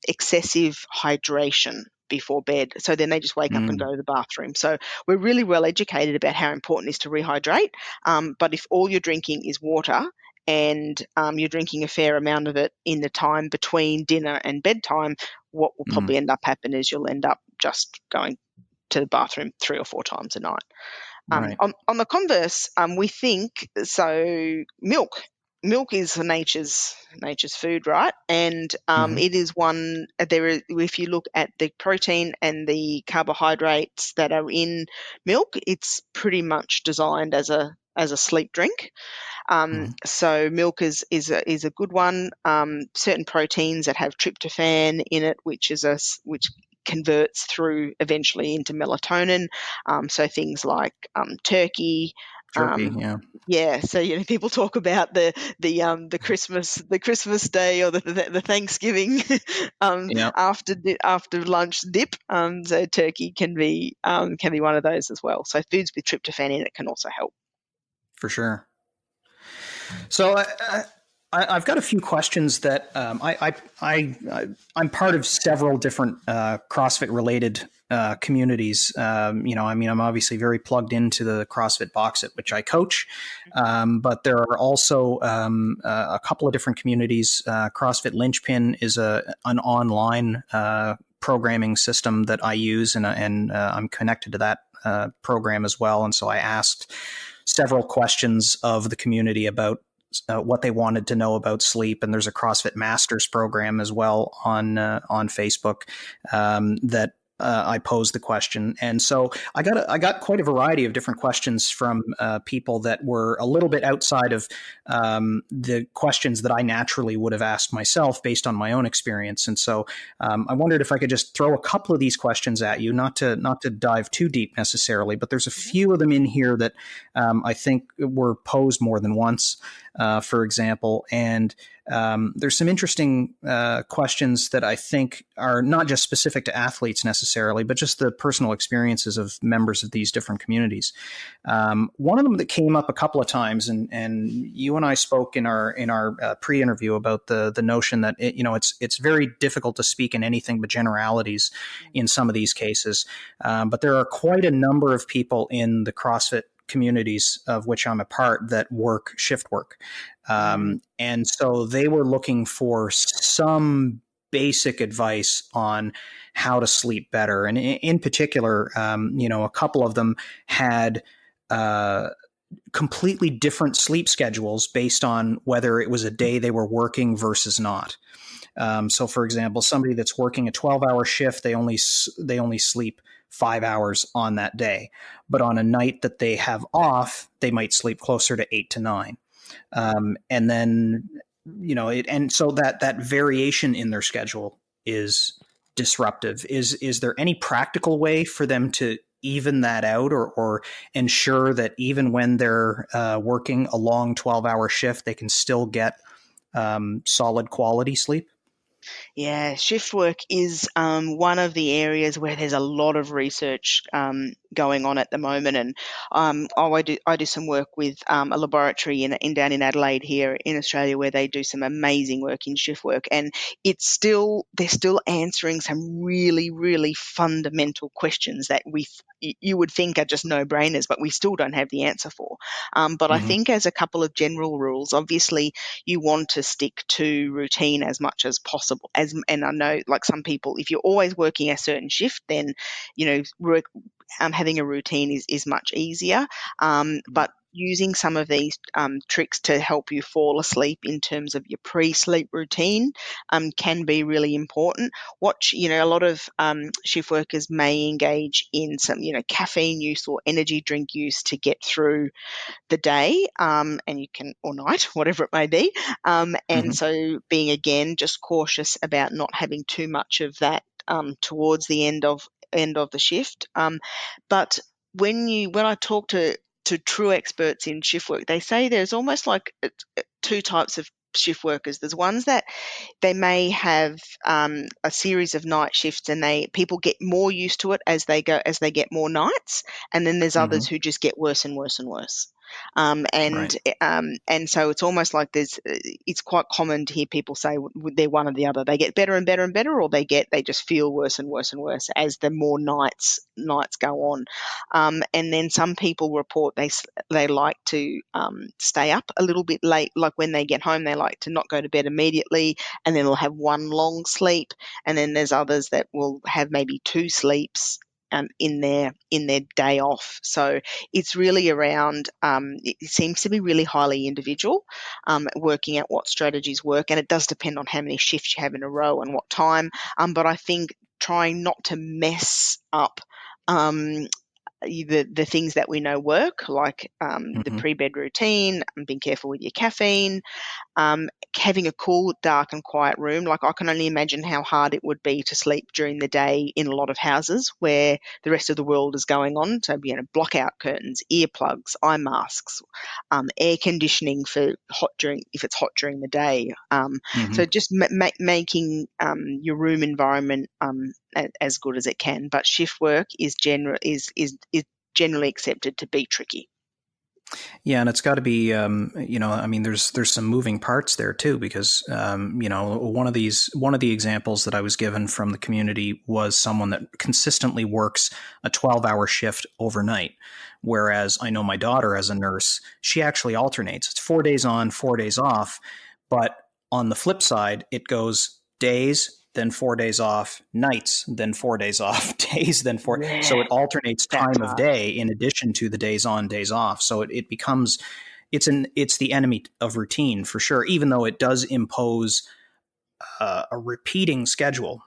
excessive hydration before bed. So then they just wake up and Mm. go to the bathroom. So we're really well educated about how important it is to rehydrate. But if all you're drinking is water, and you're drinking a fair amount of it in the time between dinner and bedtime, what will Mm. probably end up happening is you'll end up just going to the bathroom 3 or 4 times a night. Right. On the converse, we think so. Milk is nature's food, right? And Mm-hmm. it is one there. If you look at the protein and the carbohydrates that are in milk, it's pretty much designed as a sleep drink. Mm-hmm. So milk is a good one. Certain proteins that have tryptophan in it, which converts through eventually into melatonin. So things like turkey. Turkey. Um, Yeah. yeah, so people talk about the Christmas day, or the Thanksgiving Yeah. after lunch dip. So turkey can be one of those as well. So foods with tryptophan in it can also help. For sure. So I've got a few questions that I'm part of several different CrossFit related communities. I'm obviously very plugged into the CrossFit Box, at which I coach, but there are also a couple of different communities. CrossFit Linchpin is an online programming system that I use, and I'm connected to that program as well. And so I asked several questions of the community about what they wanted to know about sleep. And there's a CrossFit Masters program as well on Facebook that I posed the question. And so I got quite a variety of different questions from people that were a little bit outside of the questions that I naturally would have asked myself based on my own experience. And so I wondered if I could just throw a couple of these questions at you, not to dive too deep necessarily, but there's a few of them in here that I think were posed more than once, for example. And there's some interesting questions that I think are not just specific to athletes necessarily, but just the personal experiences of members of these different communities. One of them that came up a couple of times, and you and I spoke in our pre-interview about the notion that it's very difficult to speak in anything but generalities in some of these cases, but there are quite a number of people in the CrossFit communities of which I'm a part that work shift work. Mm. And so they were looking for some basic advice on how to sleep better. And in particular, a couple of them had completely different sleep schedules based on whether it was a day they were working versus not. So, for example, somebody that's working a 12-hour shift, they only sleep 5 hours on that day. But on a night that they have off, they might sleep closer to 8 to 9. And then, and so that variation in their schedule is disruptive. Is there any practical way for them to even that out, or ensure that even when they're working a long 12-hour shift, they can still get solid quality sleep? Yeah, shift work is one of the areas where there's a lot of research going on at the moment, and I do some work with a laboratory in down in Adelaide here in Australia where they do some amazing work in shift work, and they're still answering some really really fundamental questions that you would think are just no brainers, but we still don't have the answer for. But I Mm-hmm. think as a couple of general rules, obviously you want to stick to routine as much as possible. And I know, like some people, if you're always working a certain shift, then having a routine is much easier. But using some of these tricks to help you fall asleep in terms of your pre-sleep routine can be really important. A lot of shift workers may engage in some, caffeine use or energy drink use to get through the day, and you can, or night, whatever it may be. And Mm-hmm. so being again just cautious about not having too much of that towards the end of the shift. But when I talk to true experts in shift work, they say there's almost like two types of shift workers. There's ones that they may have a series of night shifts, and people get more used to it as they get more nights, and then there's Mm-hmm. others who just get worse and worse and worse. Right. And so it's almost like it's quite common to hear people say they're one or the other. They get better and better and better, or they just feel worse and worse and worse as the more nights go on. And then some people report they like to stay up a little bit late, like when they get home, they like to not go to bed immediately, and then they'll have one long sleep. And then there's others that will have maybe two sleeps in their day off. So it's really around. It seems to be really highly individual, working out what strategies work, and it does depend on how many shifts you have in a row and what time. But I think trying not to mess up. The things that we know work, like the Mm-hmm. pre-bed routine, and being careful with your caffeine, having a cool, dark, and quiet room. Like, I can only imagine how hard it would be to sleep during the day in a lot of houses where the rest of the world is going on. So, blackout curtains, earplugs, eye masks, air conditioning for if it's hot during the day. Mm-hmm. So just making your room environment as good as it can. But shift work is generally accepted to be tricky. Yeah, and it's got to be, I mean, there's some moving parts there too, because one of the examples that I was given from the community was someone that consistently works a 12-hour shift overnight, whereas I know my daughter as a nurse, she actually alternates. It's 4 days on, 4 days off, but on the flip side, it goes days, then 4 days off, nights, then 4 days off, days, then four. So Yeah, it alternates that's time of hard. day in addition to the days on, days off. So it becomes, it's the enemy of routine for sure, even though it does impose a repeating schedule.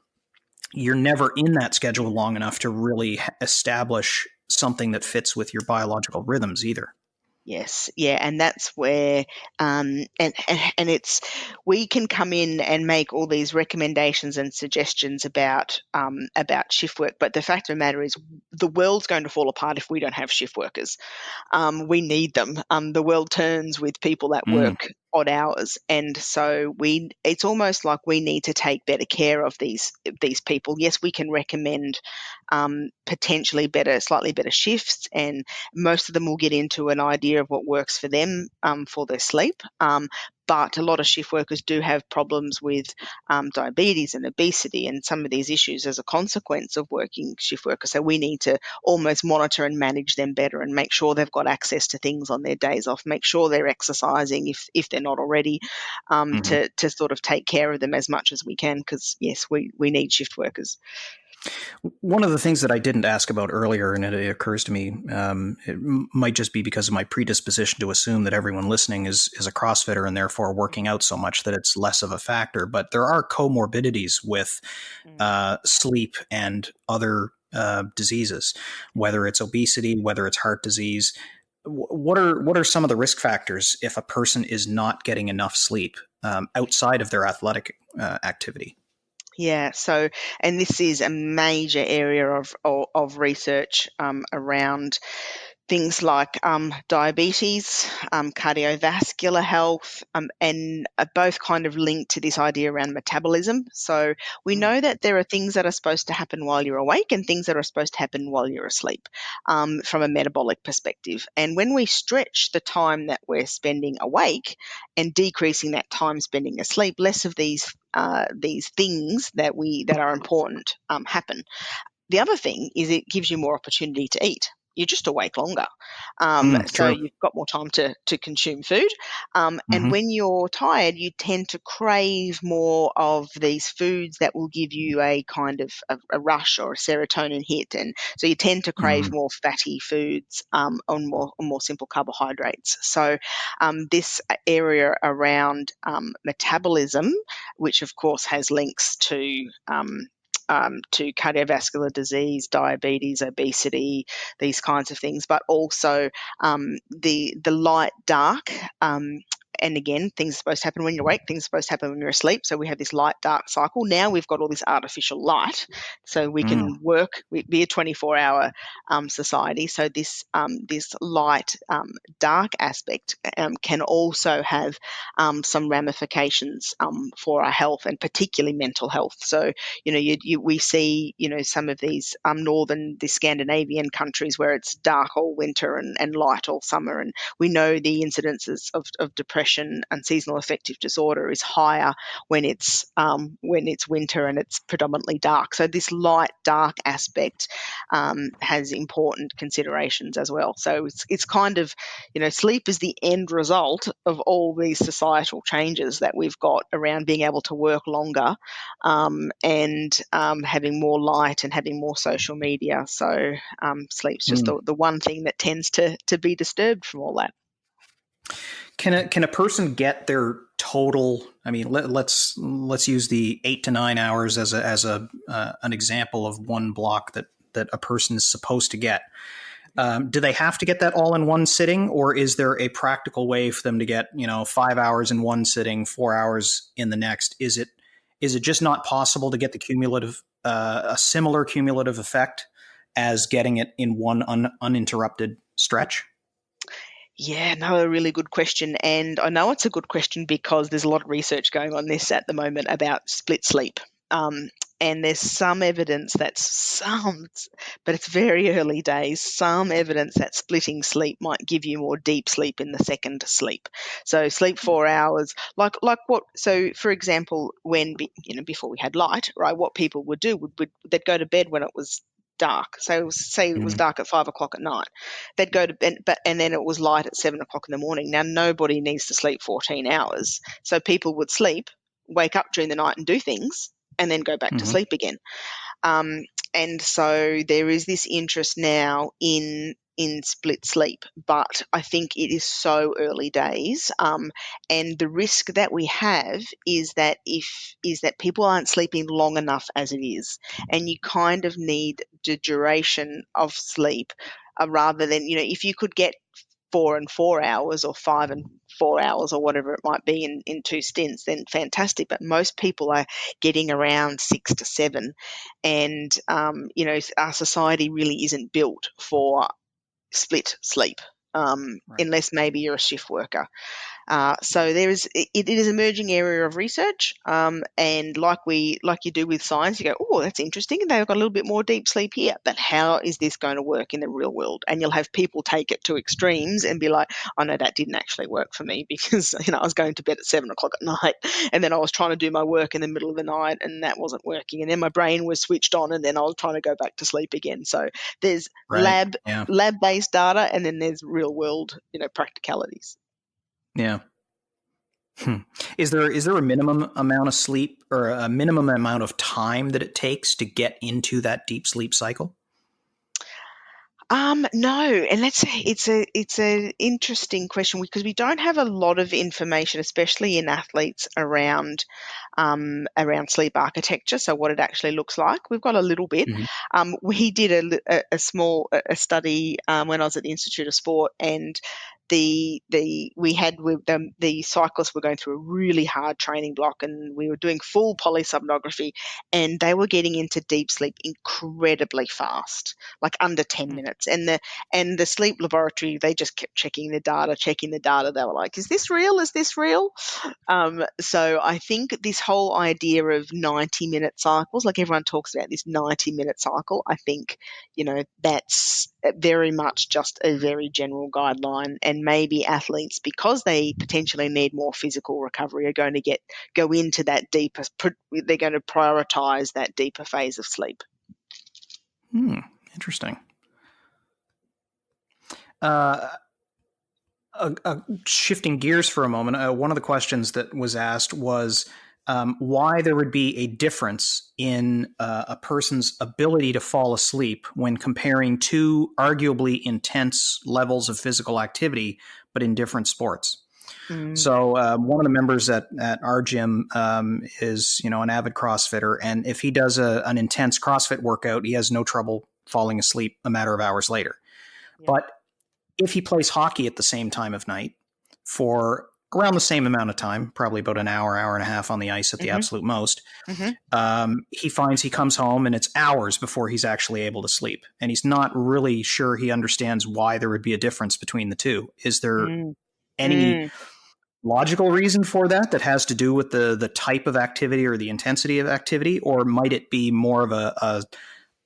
You're never in that schedule long enough to really establish something that fits with your biological rhythms either. Yes, yeah, and that's where, and it's we can come in and make all these recommendations and suggestions about shift work, but the fact of the matter is, the world's going to fall apart if we don't have shift workers. We need them. The world turns with people that Mm. work odd hours, and so it's almost like we need to take better care of these people. Yes, we can recommend potentially slightly better shifts, and most of them will get into an idea of what works for them for their sleep. But a lot of shift workers do have problems with diabetes and obesity and some of these issues as a consequence of working shift workers. So we need to almost monitor and manage them better and make sure they've got access to things on their days off, make sure they're exercising if they're not already, Hmm. to sort of take care of them as much as we can, because, yes, we need shift workers. One of the things that I didn't ask about earlier, and it occurs to me, it might just be because of my predisposition to assume that everyone listening is a CrossFitter and therefore working out so much that it's less of a factor. But there are comorbidities with sleep and other diseases, whether it's obesity, whether it's heart disease. What are some of the risk factors if a person is not getting enough sleep outside of their athletic activity? Yeah, so, and this is a major area of research around things like diabetes, cardiovascular health, and are both kind of linked to this idea around metabolism. So we know that there are things that are supposed to happen while you're awake and things that are supposed to happen while you're asleep, from a metabolic perspective. And when we stretch the time that we're spending awake and decreasing that time spending asleep, less of these things that are important happen. The other thing is it gives you more opportunity to eat. You're just awake longer. So True. you've got more time to consume food. And Hmm. when you're tired, you tend to crave more of these foods that will give you a kind of a rush or a serotonin hit. And so you tend to crave Hmm. more fatty foods, on more simple carbohydrates. So this area around metabolism, which of course has links to cardiovascular disease, diabetes, obesity, these kinds of things, but also the light dark. And again, things are supposed to happen when you're awake, things are supposed to happen when you're asleep. So we have this light dark cycle. Now we've got all this artificial light, so we can be a 24-hour society. So this light dark aspect can also have some ramifications for our health, and particularly mental health. So we see some of these the Scandinavian countries where it's dark all winter and light all summer, and we know the incidences of depression and seasonal affective disorder is higher when it's winter and it's predominantly dark. So this light dark aspect has important considerations as well. So it's kind of, sleep is the end result of all these societal changes that we've got around being able to work longer, and having more light and having more social media. So sleep's just the one thing that tends to be disturbed from all that. Can a person get their total? I mean, let's use the 8 to 9 hours as an example of one block that a person is supposed to get. Do they have to get that all in one sitting, or is there a practical way for them to get 5 hours in one sitting, 4 hours in the next? Is it just not possible to get the a similar cumulative effect as getting it in one uninterrupted stretch? Yeah, no, a really good question. And I know it's a good question because there's a lot of research going on this at the moment about split sleep. And there's some evidence but it's very early days, some evidence that splitting sleep might give you more deep sleep in the second sleep. So sleep 4 hours, so for example, before we had light, right, what people would do they'd go to bed when it was dark. So say it was Mm-hmm. dark at 5 o'clock at night. They'd go to bed, and then it was light at 7 o'clock in the morning. Now nobody needs to sleep 14 hours. So people would sleep, wake up during the night and do things, and then go back to Mm-hmm. sleep again. Um, and so there is this interest now in split sleep, but I think it is so early days. And the risk that we have is that people aren't sleeping long enough as it is, and you kind of need the duration of sleep, rather than, if you could get 4 and 4 hours, or 5 and 4 hours, or whatever it might be in two stints, then fantastic. But most people are getting around 6 to 7. And, our society really isn't built for split sleep. Right. unless maybe you're a shift worker. So it is an emerging area of research, and like you do with science, you go, oh, that's interesting, and they've got a little bit more deep sleep here, but how is this going to work in the real world? And you'll have people take it to extremes and be like, oh no, that didn't actually work for me because I was going to bed at 7 o'clock at night, and then I was trying to do my work in the middle of the night, and that wasn't working, and then my brain was switched on, and then I was trying to go back to sleep again. So there's Right. Yeah. lab based data, and then there's real world practicalities. Yeah. Hmm. Is there a minimum amount of sleep or a minimum amount of time that it takes to get into that deep sleep cycle? No, and it's a interesting question because we don't have a lot of information, especially in athletes, around sleep architecture. So what it actually looks like, we've got a little bit. Mhm. We did a small study when I was at the Institute of Sport, and we had with them, the cyclists were going through a really hard training block, and we were doing full polysomnography, and they were getting into deep sleep incredibly fast, like under 10 minutes. And the sleep laboratory, they just kept checking the data. They were like, is this real? Is this real? So I think this whole idea of 90-minute cycles, like everyone talks about this 90-minute cycle, I think, that's very much just a very general guideline. And maybe athletes, because they potentially need more physical recovery, are going to go into that deeper, they're going to prioritize that deeper phase of sleep. Interesting. Shifting gears for a moment, one of the questions that was asked was why there would be a difference in a person's ability to fall asleep when comparing two arguably intense levels of physical activity, but in different sports. So one of the members at our gym is, an avid CrossFitter, and if he does an intense CrossFit workout, he has no trouble falling asleep a matter of hours later. Yeah. But if he plays hockey at the same time of night for around the same amount of time, probably about an hour, hour and a half on the ice at the absolute most, he finds he comes home and it's hours before he's actually able to sleep. And he's not really sure he understands why there would be a difference between the two. Is there any logical reason for that has to do with the type of activity or the intensity of activity, or might it be more of a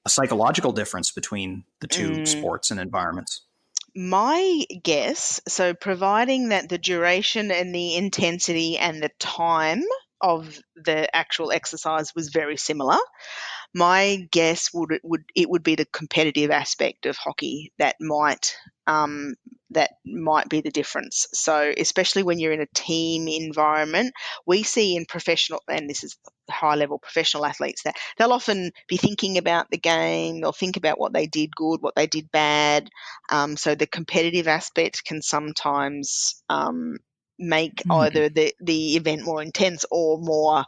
psychological difference between the two sports and environments? My guess, so providing that the duration and the intensity and the time of the actual exercise was very similar, my guess would be the competitive aspect of hockey that might be the difference. So especially when you're in a team environment, we see in professional, and this is high level professional athletes, that they'll often be thinking about the game, they'll think about what they did good, what they did bad. So the competitive aspect can sometimes make either the event more intense or more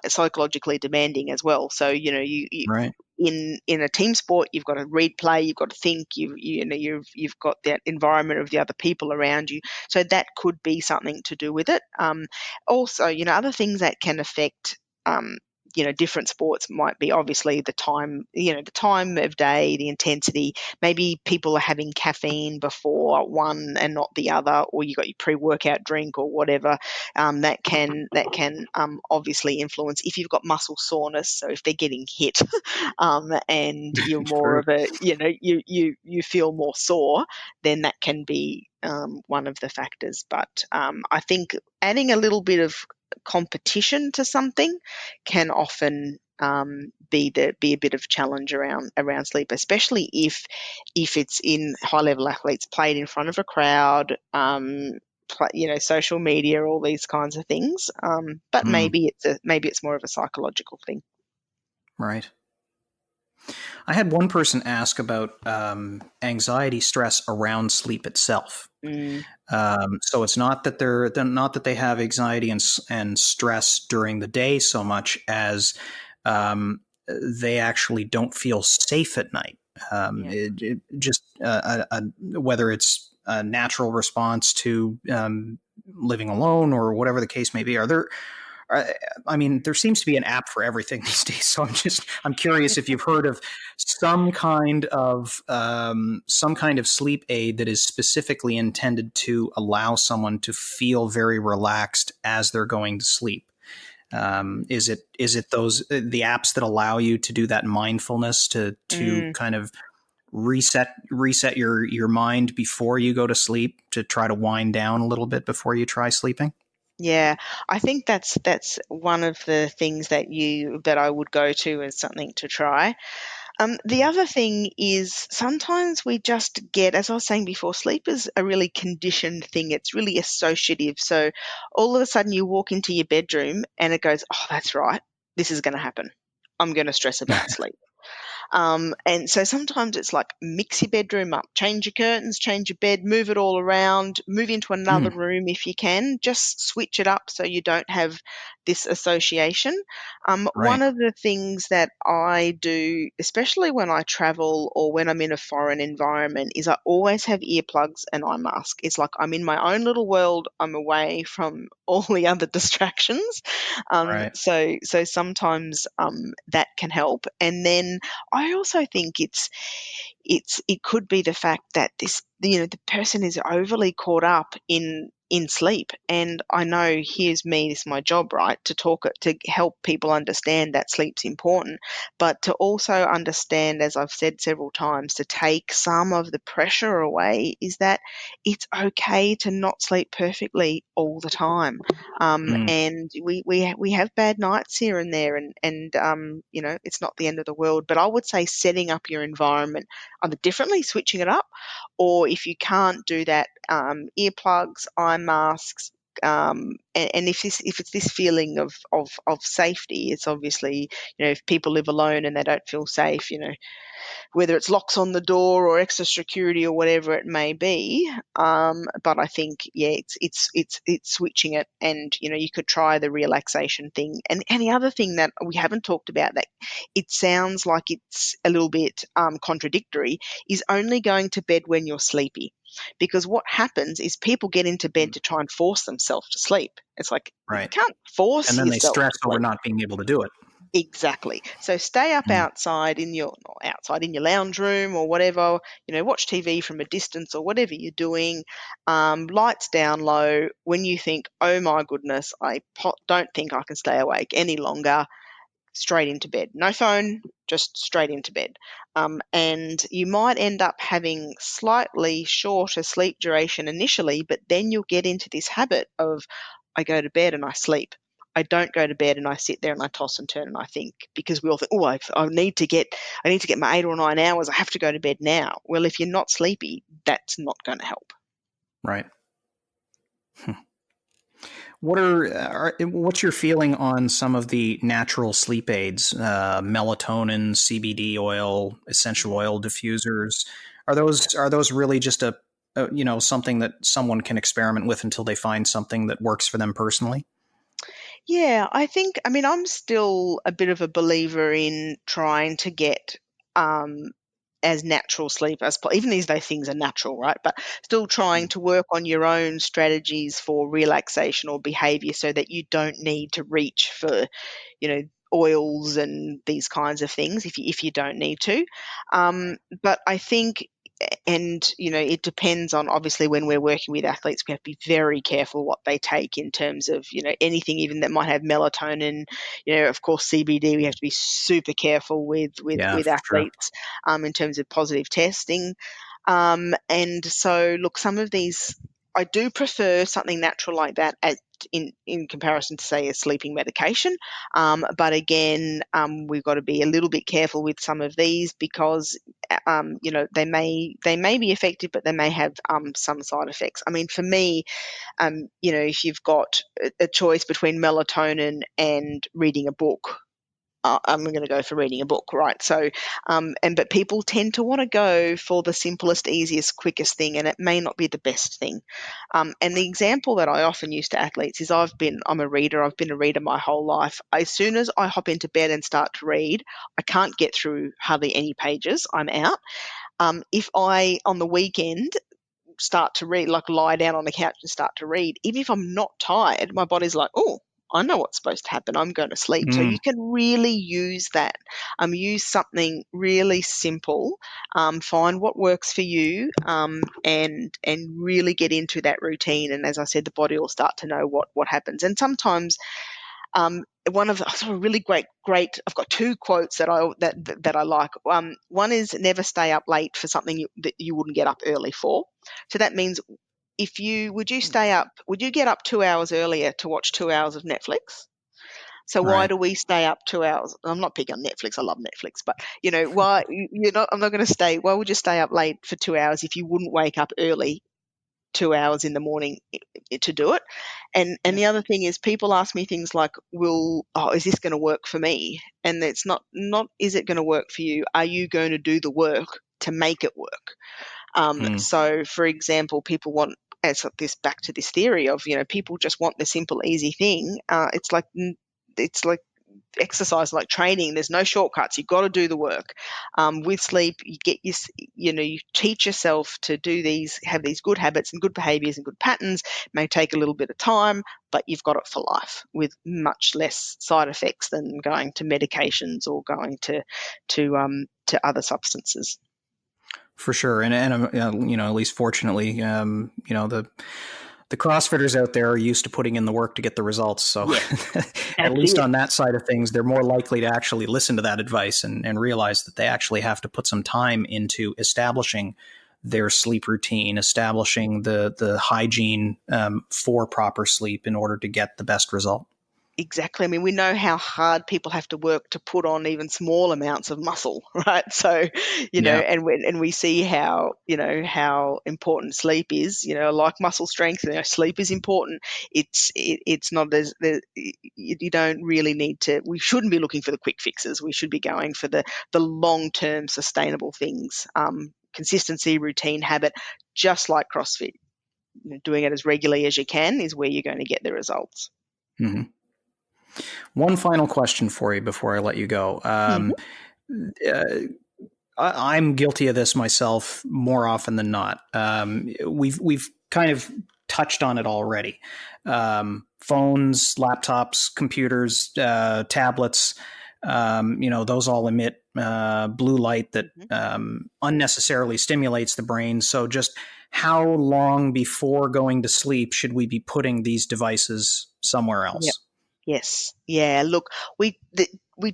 psychologically demanding as well. So you Right. in a team sport, you've got to read play, you've got to think, you've got that environment of the other people around you. So that could be something to do with it. Also, other things that can affect different sports might be obviously the time of day, the intensity. Maybe people are having caffeine before one and not the other, or you got your pre-workout drink or whatever. That can obviously influence if you've got muscle soreness. So if they're getting hit, and you're more True. of a, you feel more sore, then that can be one of the factors. But I think adding a little bit of competition to something can often be a bit of challenge around sleep, especially if it's in high level athletes played in front of a crowd, social media, all these kinds of things. But maybe it's more of a psychological thing. Right. I had one person ask about anxiety, stress around sleep itself. So it's not that they're not that they have anxiety and stress during the day so much as they actually don't feel safe at night. Whether it's a natural response to living alone or whatever the case may be. Are I, I mean, there seems to be an app for everything these days. So I'm curious if you've heard of some kind of sleep aid that is specifically intended to allow someone to feel very relaxed as they're going to sleep. Is it those the apps that allow you to do that mindfulness to Mm. kind of reset your mind before you go to sleep to try to wind down a little bit before you try sleeping? Yeah, I think that's one of the things that I would go to as something to try. The other thing is sometimes we just get, as I was saying before, sleep is a really conditioned thing. It's really associative. So all of a sudden you walk into your bedroom and it goes, oh, that's right, this is going to happen. I'm going to stress about sleep. And so sometimes it's like mix your bedroom up, change your curtains, change your bed, move it all around, move into another Mm, room if you can. Just switch it up so you don't have this association. One right. of the things that I do, especially when I travel or when I'm in a foreign environment, is I always have earplugs and eye mask. It's like I'm in my own little world. I'm away from all the other distractions. Right. So sometimes that can help. And then I also think it could be the fact that the person is overly caught up in sleep. And I know, here's me, this is my job, right, to help people understand that sleep's important, but to also understand, as I've said several times, to take some of the pressure away, is that it's okay to not sleep perfectly all the time. Mm, And we have bad nights here and there, and it's not the end of the world. But I would say setting up your environment either differently, switching it up, or if you can't do that, earplugs, eye masks. And if it's this feeling of safety, it's obviously, if people live alone and they don't feel safe, whether it's locks on the door or extra security or whatever it may be. But I think, yeah, it's switching it, and you could try the relaxation thing. And the other thing that we haven't talked about, that it sounds like it's a little bit contradictory, is only going to bed when you're sleepy. Because what happens is people get into bed to try and force themselves to sleep. It's like, you right. can't And force then they yourself stress to over sleep. not being able to do it. Exactly. So stay up Mm, outside in your lounge room or whatever, watch TV from a distance or whatever you're doing, lights down low. When you think, oh my goodness, don't think I can stay awake any longer, straight into bed. No phone, just straight into bed. And you might end up having slightly shorter sleep duration initially, but then you'll get into this habit of, I go to bed and I sleep. I don't go to bed and I sit there and I toss and turn and I think, because we all think, oh, I need to get my 8 or 9 hours. I have to go to bed now. Well, if you're not sleepy, that's not going to help. right. What's your feeling on some of the natural sleep aids, melatonin, CBD oil, essential Mm. oil diffusers? Are those really just something that someone can experiment with until they find something that works for them personally? Yeah, I mean, I'm still a bit of a believer in trying to get um, as natural sleep as possible. Even these things are natural, right? But still trying Mm, to work on your own strategies for relaxation or behavior so that you don't need to reach for, you know, oils and these kinds of things if you don't need to. But I think, and it depends on, obviously, when we're working with athletes, we have to be very careful what they take in terms of anything even that might have melatonin. Of course, CBD, we have to be super careful with yeah, with for sure. athletes, in terms of positive testing. And so, look, some of these, I do prefer something natural like that in comparison to, say, a sleeping medication. But again, we've got to be a little bit careful with some of these because they may be effective, but they may have some side effects. I mean, for me, if you've got a choice between melatonin and reading a book, I'm going to go for reading a book, right? So, but people tend to want to go for the simplest, easiest, quickest thing, and it may not be the best thing. And the example that I often use to athletes is, I'm a reader. I've been a reader my whole life. As soon as I hop into bed and start to read, I can't get through hardly any pages. I'm out. If I, on the weekend, start to read, like lie down on the couch and start to read, even if I'm not tired, my body's like, oh, I know what's supposed to happen. I'm going to sleep. So you can really use that. Use something really simple. Find what works for you, and really get into that routine. And as I said, the body will start to know what happens. And sometimes, one of the really great. I've got two quotes that I like. One is never stay up late for something that you wouldn't get up early for. So that means would you get up 2 hours earlier to watch 2 hours of Netflix? So why Right. do we stay up 2 hours? I'm not picking on Netflix. I love Netflix, but why you're not? I'm not going to stay. Why would you stay up late for 2 hours if you wouldn't wake up early 2 hours in the morning to do it? And the other thing is, people ask me things like, is this going to work for me? And it's not is it going to work for you? Are you going to do the work to make it work? So, for example, people want, as this back to this theory of, people just want the simple, easy thing. It's like exercise, like training. There's no shortcuts. You've got to do the work. With sleep, you teach yourself to have these good habits and good behaviors and good patterns. It may take a little bit of time, but you've got it for life with much less side effects than going to medications or going to other substances. For sure. And at least fortunately, the CrossFitters out there are used to putting in the work to get the results. So at least on that side of things, they're more likely to actually listen to that advice and realize that they actually have to put some time into establishing their sleep routine, establishing the hygiene for proper sleep in order to get the best result. Exactly. I mean, we know how hard people have to work to put on even small amounts of muscle, right? So, and we see how important sleep is. Like muscle strength, sleep is important. It's not as you don't really need to. We shouldn't be looking for the quick fixes. We should be going for the long-term sustainable things. Consistency, routine, habit, just like CrossFit. Doing it as regularly as you can is where you're going to get the results. Mm-hmm. One final question for you before I let you go. I'm guilty of this myself more often than not. We've kind of touched on it already. Phones, laptops, computers, tablets, those all emit blue light that unnecessarily stimulates the brain. So just how long before going to sleep should we be putting these devices somewhere else? Yep. Yes. Yeah. Look, we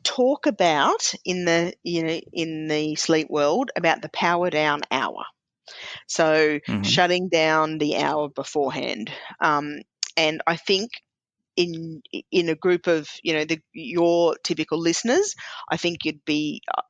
talk about in the sleep world about the power down hour. So shutting down the hour beforehand. And I think in a group of your typical listeners, I think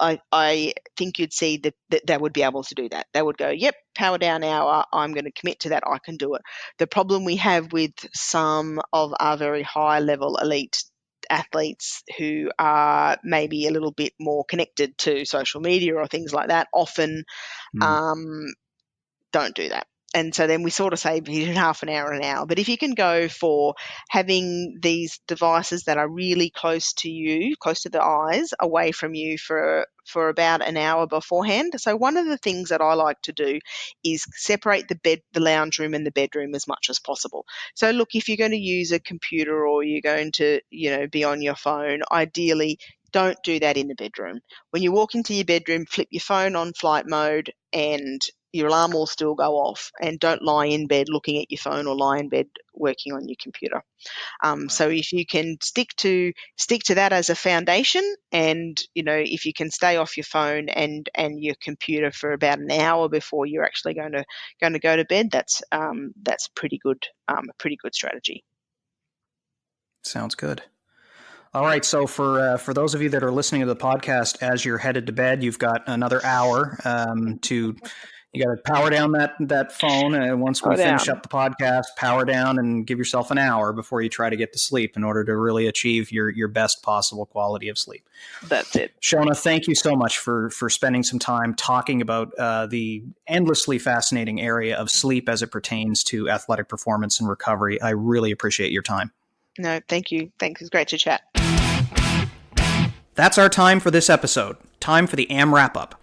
I think you'd see that would be able to do that. They would go, yep, power down hour, I'm going to commit to that, I can do it. The problem we have with some of our very high level elite athletes who are maybe a little bit more connected to social media or things like that often don't do that. And so then we sort of say between half an hour and an hour. But if you can go for having these devices that are really close to you, close to the eyes, away from you for about an hour beforehand. So one of the things that I like to do is separate the lounge room and the bedroom as much as possible. So look, if you're going to use a computer or you're going to, be on your phone, ideally don't do that in the bedroom. When you walk into your bedroom, flip your phone on flight mode and your alarm will still go off, and don't lie in bed looking at your phone or lie in bed working on your computer. So if you can stick to that as a foundation, and if you can stay off your phone and your computer for about an hour before you're actually going to go to bed, that's pretty good. A pretty good strategy. Sounds good. All right. So for those of you that are listening to the podcast as you're headed to bed, you've got another hour you got to power down that phone. And once we finish up the podcast, power down and give yourself an hour before you try to get to sleep in order to really achieve your best possible quality of sleep. That's it. Shona, thank you so much for spending some time talking about the endlessly fascinating area of sleep as it pertains to athletic performance and recovery. I really appreciate your time. No, thank you. Thanks. It's great to chat. That's our time for this episode. Time for the AM wrap-up.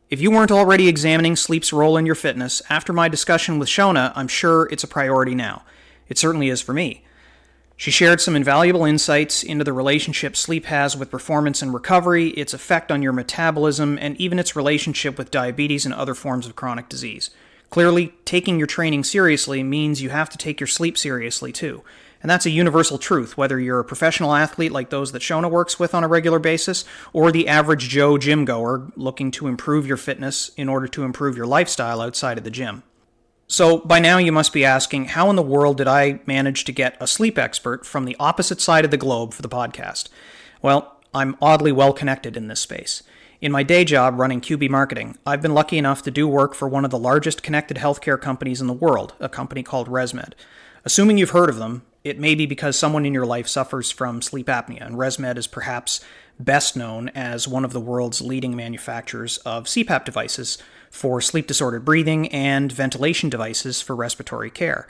If you weren't already examining sleep's role in your fitness, after my discussion with Shona, I'm sure it's a priority now. It certainly is for me. She shared some invaluable insights into the relationship sleep has with performance and recovery, its effect on your metabolism, and even its relationship with diabetes and other forms of chronic disease. Clearly, taking your training seriously means you have to take your sleep seriously too. And that's a universal truth, whether you're a professional athlete like those that Shona works with on a regular basis, or the average Joe gym goer looking to improve your fitness in order to improve your lifestyle outside of the gym. So by now you must be asking, how in the world did I manage to get a sleep expert from the opposite side of the globe for the podcast? Well, I'm oddly well connected in this space. In my day job running QB marketing, I've been lucky enough to do work for one of the largest connected healthcare companies in the world, a company called ResMed. Assuming you've heard of them, it may be because someone in your life suffers from sleep apnea, and ResMed is perhaps best known as one of the world's leading manufacturers of CPAP devices for sleep-disordered breathing and ventilation devices for respiratory care.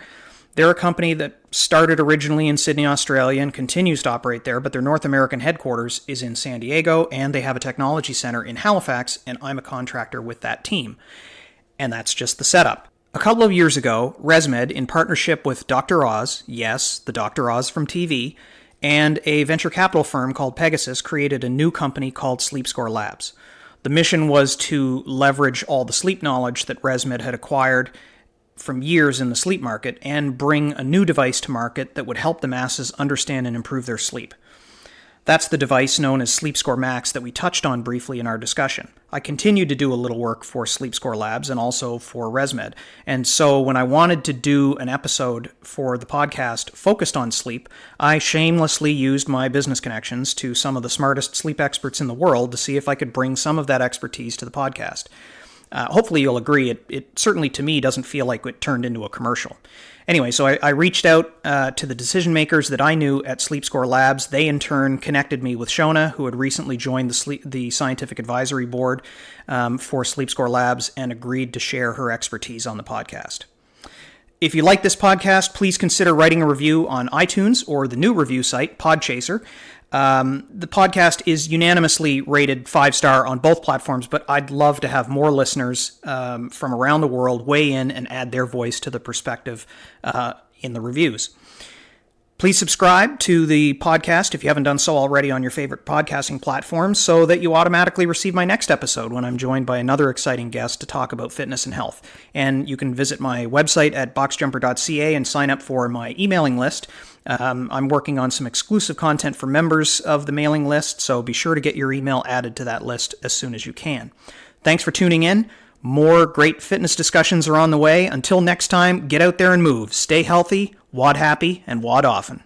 They're a company that started originally in Sydney, Australia, and continues to operate there, but their North American headquarters is in San Diego, and they have a technology center in Halifax, and I'm a contractor with that team. And that's just the setup. A couple of years ago, ResMed, in partnership with Dr. Oz, yes, the Dr. Oz from TV, and a venture capital firm called Pegasus, created a new company called SleepScore Labs. The mission was to leverage all the sleep knowledge that ResMed had acquired from years in the sleep market and bring a new device to market that would help the masses understand and improve their sleep. That's the device known as SleepScore Max that we touched on briefly in our discussion. I continued to do a little work for SleepScore Labs and also for ResMed. And so when I wanted to do an episode for the podcast focused on sleep, I shamelessly used my business connections to some of the smartest sleep experts in the world to see if I could bring some of that expertise to the podcast. Hopefully you'll agree, it certainly to me doesn't feel like it turned into a commercial. Anyway, so I reached out to the decision makers that I knew at SleepScore Labs. They in turn connected me with Shona, who had recently joined the scientific advisory board for SleepScore Labs and agreed to share her expertise on the podcast. If you like this podcast, please consider writing a review on iTunes or the new review site, Podchaser. The podcast is unanimously rated 5-star on both platforms, but I'd love to have more listeners from around the world weigh in and add their voice to the perspective in the reviews. Please subscribe to the podcast if you haven't done so already on your favorite podcasting platforms so that you automatically receive my next episode when I'm joined by another exciting guest to talk about fitness and health. And you can visit my website at boxjumper.ca and sign up for my emailing list. I'm working on some exclusive content for members of the mailing list, so be sure to get your email added to that list as soon as you can. Thanks for tuning in. More great fitness discussions are on the way. Until next time, get out there and move. Stay healthy, WOD happy, and WOD often.